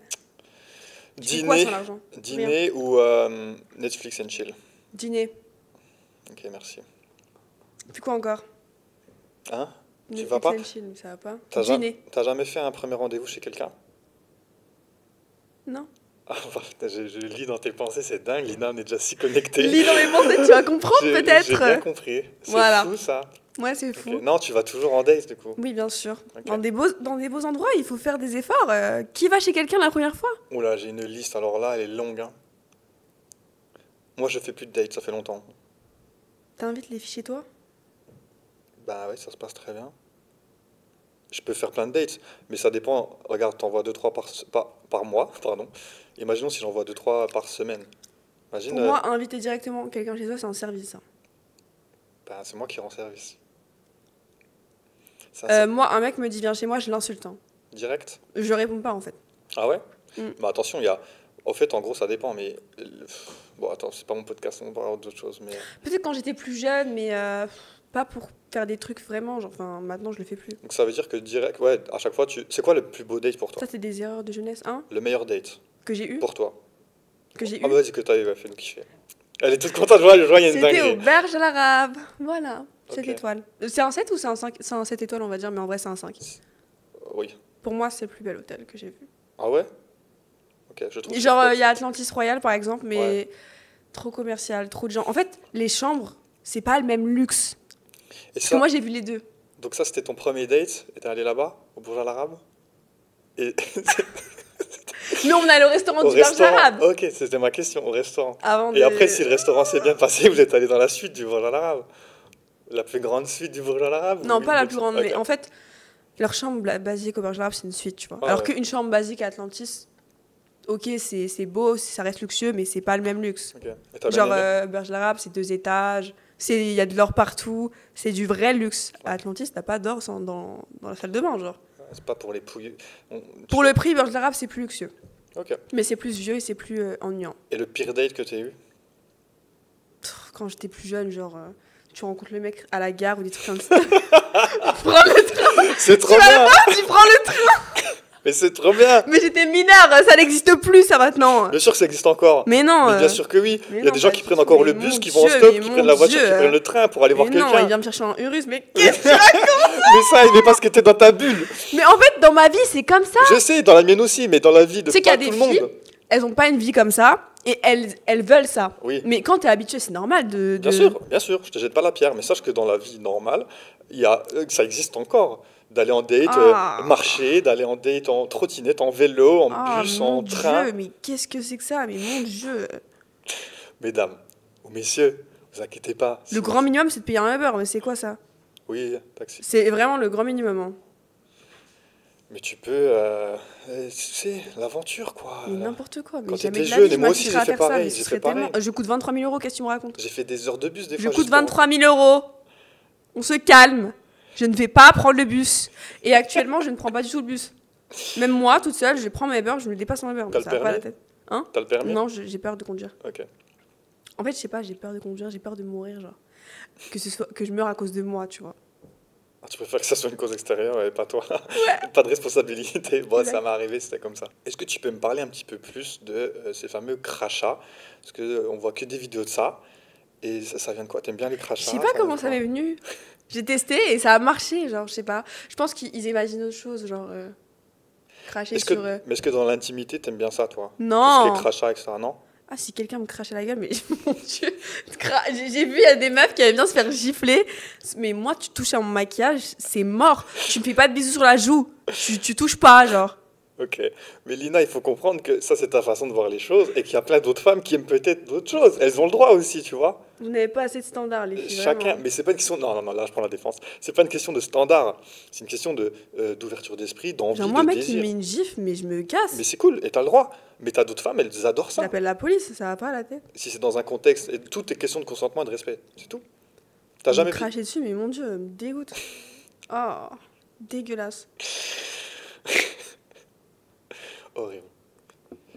Tu fais quoi Dîner, sans l'argent? dîner ou Netflix and chill? Dîner. Ok, merci. Puis quoi encore? Hein? Tu Netflix vas pas? and chill, mais ça va pas. T'as Dîner. jamais fait un premier rendez-vous chez quelqu'un? Non. Ah, putain, je lis dans tes pensées, c'est dingue. Lina, on est déjà si connectés. Lis dans mes pensées, tu vas comprendre J'ai peut-être. bien compris. C'est Voilà. fou ça. Ouais, c'est Ok. fou. Non, tu vas toujours en date du coup. Oui, bien sûr. Ok. Dans des beaux endroits, il faut faire des efforts. Qui va chez quelqu'un la première fois? Oula, j'ai une liste, alors là, elle est longue. Hein. Moi, je fais plus de date, ça fait longtemps. T'invites les filles chez toi? Bah oui, ça se passe très bien. Je peux faire plein de dates, mais ça dépend. Regarde, t'envoies 2-3 par mois, pardon. Imaginons si j'envoie 2-3 par semaine. Imagine, Pour moi, inviter directement quelqu'un chez toi, c'est un service. Ça. bah, c'est moi qui rends service. Ça, Moi, un mec me dit viens chez moi, je l'insulte. Hein. direct? Je réponds pas en fait. Ah ouais? Mm. Bah attention, il y a... En fait, en gros, ça dépend, mais... Bon, attends, c'est pas mon podcast, on parlera d'autres choses, mais... Peut-être quand j'étais plus jeune, mais pas pour faire des trucs vraiment, genre, enfin, maintenant, je le fais plus. Donc ça veut dire que direct, ouais, à chaque fois, c'est quoi le plus beau date pour toi? Ça, c'est des erreurs de jeunesse, hein, Le meilleur date que j'ai eu. pour toi? Que j'ai Ah eu. bah vas-y, que t'as eu, ouais, fais-nous kiffer. Elle est toute contente, je vois, il y a une C'était dinguerie. au Berge à l'Arabe. Voilà, 7 Ok. étoiles. C'est un 7 ou c'est un 5? C'est un 7 étoiles, on va dire, mais en vrai, c'est un 5. Oui. Pour moi, c'est le plus bel hôtel que j'ai vu. Ah ouais? Ok, je trouve. Genre, ça il y a Atlantis Royal, par exemple, mais Ouais. trop commercial, trop de gens. En fait, les chambres, c'est pas le même luxe. Et Parce ça, que moi, j'ai vu les deux. donc ça, c'était ton premier date? Et t'es allé là-bas, au Burj Al Arab? Et Mais on allait au restaurant au du Berge restaurant? Arabe. Ok, c'était ma question, au restaurant. Avant Et de... après, si le restaurant s'est bien passé, vous êtes allé dans la suite du Burj Al Arab? La plus grande suite du Burj Al Arab? Non, ou pas la une plus autre? grande, mais Ok. en fait, leur chambre basique au Burj Al Arab, c'est une suite, tu vois. Ah Alors ouais. qu'une chambre basique à Atlantis, ok, c'est beau, ça reste luxueux, mais c'est pas le même luxe. Ok. Et t'as bien Genre, aimé? Burj Al Arab, c'est 2 étages, il y a de l'or partout, c'est du vrai luxe. À Atlantis, t'as pas d'or dans la salle de bain, genre. C'est pas pour les pouilles. Pour le prix, Burj Al Arab, c'est plus luxueux. Ok. Mais c'est plus vieux et c'est plus ennuyant. Et le pire date que t'as eu? Quand j'étais plus jeune, genre, tu rencontres le mec à la gare ou des trucs comme ça. Prends le train, C'est trop bien! tu prends le train. Mais c'est trop bien! Mais j'étais mineure, ça n'existe plus, ça, maintenant. Bien sûr que ça existe encore. Mais non. Mais bien sûr que oui. mais Il y a non, des gens pas qui du prennent tout. encore Mais le bus, mon qui vont en Dieu, stop, mais qui mon prennent la voiture, Dieu. qui prennent le train pour aller voir Mais non, il quelqu'un. vient me chercher en Urus, mais qu'est-ce que tu racontes? Mais ça, il est parce que t'es dans ta bulle. Mais en fait, dans ma vie, c'est comme ça. Je sais, dans la mienne aussi, mais dans la vie de Tu sais qu'il y pas a tout des le filles, monde. elles ont pas une vie comme ça, et elles veulent ça. Oui. Mais quand t'es habitué, c'est normal de... Bien sûr, je te jette pas la pierre, mais sache que dans la vie normale, ça existe encore. D'aller en date, Ah. marcher, d'aller en date en trottinette, en vélo, en Ah, bus, mon en train. Dieu, mais qu'est-ce que c'est que ça? Mais mon Dieu. Mesdames ou messieurs, vous inquiétez pas. Le grand minimum, c'est de payer un Uber, mais c'est quoi ça? Oui, taxi. C'est vraiment le grand minimum. Hein. Mais tu peux, tu sais, l'aventure quoi. Mais n'importe quoi. Mais Quand jamais t'étais de la jeune, vie, et je moi aussi, m'inscrirais j'ai fait à faire ça, pareil, mais ce j'ai serait fait pareil. tellement... Je coûte 23 000 euros, qu'est-ce que tu me racontes? J'ai fait des heures de bus des Je fois. coûte juste pour- 23 000 euros. On se calme. Je ne vais pas prendre le bus. Et actuellement, je ne prends pas du tout le bus. Même moi, toute seule, je prends mon Uber, je me dépasse en Uber. T'as le Ça va pas la permis tête. Hein? T'as le permis? Non, j'ai peur de conduire. Ok. En fait, je sais pas, j'ai peur de conduire, j'ai peur de mourir, genre. Que je meure à cause de moi, tu vois. Ah, tu préfères que ça soit une cause extérieure et pas toi. Pas de responsabilité. Bon, ça m'est arrivé, c'était comme ça. Est-ce que tu peux me parler un petit peu plus de ces fameux crachats? Parce qu'on voit que des vidéos de ça. Et ça vient de quoi? T'aimes bien les Je crachats? sais pas comment vient de ça quoi? m'est venu. J'ai testé et ça a marché, genre, je sais pas. Je pense qu'ils imaginent autre chose, genre, cracher Est-ce que, sur... mais est-ce que dans l'intimité, t'aimes bien ça, toi? Tout ce Non! qui est crachat, etc., non? Ah, si quelqu'un me crache à la gueule, mais mon Dieu, j'ai vu, il y a des meufs qui aiment bien se faire gifler. Mais moi, tu touches à mon maquillage, c'est mort. Tu me fais pas de bisous sur la joue. Tu touches pas, genre. Ok. Mais Lina, il faut comprendre que ça, c'est ta façon de voir les choses et qu'il y a plein d'autres femmes qui aiment peut-être d'autres choses. Elles ont le droit aussi, tu vois. Vous n'avez pas assez de standards, les filles. Chacun, vraiment. mais c'est pas une question. Non, non, non, là, je prends la défense. C'est pas une question de standard. C'est une question de d'ouverture d'esprit, d'envie, Genre, moi, de mec, il désir. me met une gifle, mais je me casse. Mais c'est cool, et t'as le droit. Mais t'as d'autres femmes, elles adorent ça. J'appelle la police, ça va pas à la tête. Si c'est dans un contexte, et tout est question de consentement et de respect. C'est tout. T'as Me jamais vu. cracher dessus, mais mon Dieu, me dégoûte. Oh, dégueulasse. Horrible.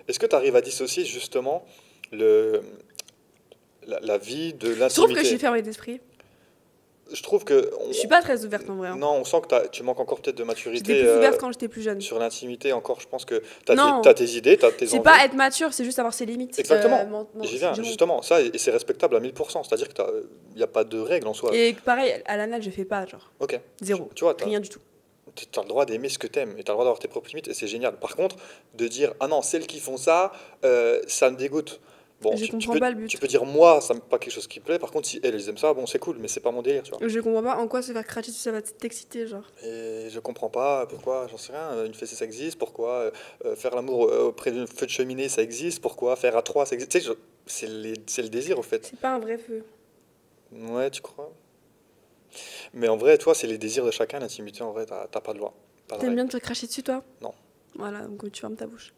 Est-ce que tu arrives à dissocier justement la vie de Je trouve que je suis l'intimité? fermée d'esprit. Je trouve que. Je suis pas très ouverte en vrai. Hein. Non, on sent que tu manques encore peut-être de J'étais maturité plus ouverte quand j'étais plus jeune. sur l'intimité. Encore, je pense que tu Non. as tes idées, tu as tes C'est envies. pas être mature, c'est juste avoir ses limites. Exactement. J'y viens, c'est bon. justement. Ça, et c'est respectable à 1000%. C'est-à-dire qu'il n'y a pas de règle en soi. Et pareil, à l'anal, je fais pas, genre. Ok. Zéro. Tu vois, Rien du tout. tu as le droit d'aimer ce que tu aimes et tu as le droit d'avoir tes propres limites et c'est génial. Par contre, de dire ah non, celles qui font ça, ça me dégoûte. Bon, Je comprends peux, pas le but. tu peux dire moi, ça me pas quelque chose qui me plaît. Par contre, si elles aiment ça, bon, c'est cool, mais c'est pas mon délire, tu vois. Je comprends pas en quoi se faire cracher dessus, ça va t'exciter, genre. Et je comprends pas pourquoi, j'en sais rien, une fessée ça existe, pourquoi faire l'amour auprès d'un feu de cheminée ça existe, pourquoi faire à trois ça existe. Tu sais, c'est le désir au fait. C'est pas un vrai feu. Ouais, tu crois? Mais en vrai, toi, c'est les désirs de chacun, l'intimité, en vrai, t'as pas de loi. Pas de T'aimes règle. bien te faire cracher dessus, toi? Non. Voilà, donc tu fermes ta bouche.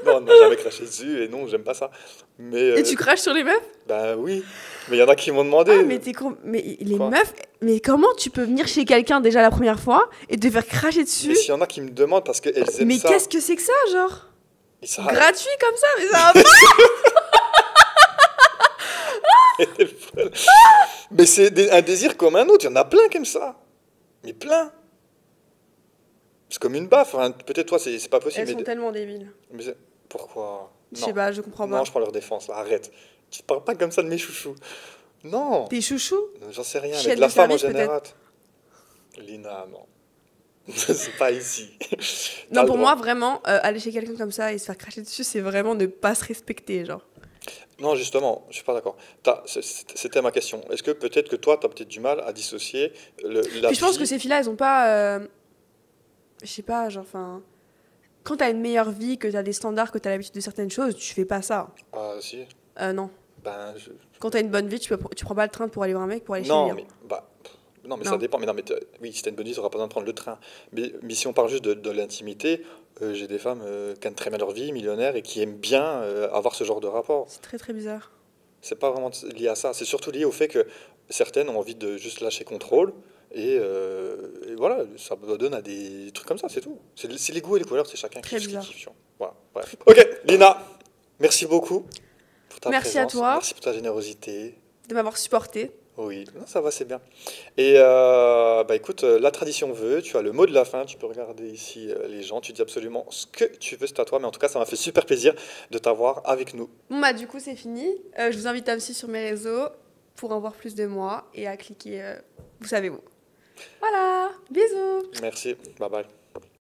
Non, non, jamais craché dessus, et non, j'aime pas ça. Mais Et tu craches sur les meufs? bah oui, mais il y en a qui m'ont demandé. Ah, mais les Quoi? meufs, mais comment tu peux venir chez quelqu'un déjà la première fois et te faire cracher Mais dessus? s'il y en a qui me demandent parce qu'elles aiment Mais ça. qu'est-ce que c'est que ça, genre? Et ça- Gratuit comme ça, mais ça va pas. Mais c'est un désir comme un autre. Il y en a plein comme ça. Mais plein. C'est comme une baffe. Hein. Peut-être toi, c'est pas possible. Elles sont tellement débiles. Mais pourquoi? Je sais Non. pas, je comprends Non, pas. je prends leur défense. Là. Arrête. Tu parles pas comme ça de mes chouchous. Non. Tes chouchous? J'en sais rien. Mais Chienne de la de femme en service, général. Lina, non. C'est pas ici. T'as Non, le pour droit. moi, vraiment, aller chez quelqu'un comme ça et se faire cracher dessus, c'est vraiment ne pas se respecter, genre. Non, justement, je suis pas d'accord. C'était ma question. Est-ce que peut-être que toi, tu as peut-être du mal à dissocier la Puis je pense que vie. ces filles-là, elles ont pas. Je sais pas, genre, enfin. Quand t'as une meilleure vie, que t'as des standards, que t'as l'habitude de certaines choses, tu fais pas ça. Ah, si. Non. Ben, Quand t'as une bonne vie, tu prends pas le train pour aller voir un mec pour aller chez lui. non, Hein. mais non, mais ça Non. dépend. Mais non, mais oui, si t'as une bonne vie, tu n'auras pas besoin de prendre le train. Mais si on parle juste de l'intimité, j'ai des femmes qui gagnent très bien leur vie, millionnaires, et qui aiment bien avoir ce genre de rapport. C'est très très bizarre. C'est pas vraiment lié à ça. C'est surtout lié au fait que certaines ont envie de juste lâcher contrôle. Et voilà, ça donne à des trucs comme ça, c'est tout. C'est les goûts et les couleurs, c'est chacun qui Très kiffe ce qu'il bizarre. kiffe. Tu vois. Voilà, bref. Ok, Lina, merci beaucoup pour ta Merci à présence. toi Merci pour ta générosité. de m'avoir supporté. Oui, non, ça va, c'est bien. Et bah écoute, la tradition veut, tu as le mot de la fin, tu peux regarder ici les gens, tu dis absolument ce que tu veux, c'est à toi, mais en tout cas, ça m'a fait super plaisir de t'avoir avec nous. Bon, bah, du coup, c'est fini. Je vous invite à me suivre sur mes réseaux pour en voir plus de moi et à cliquer, vous savez où. Voilà, bisous! Merci, bye bye.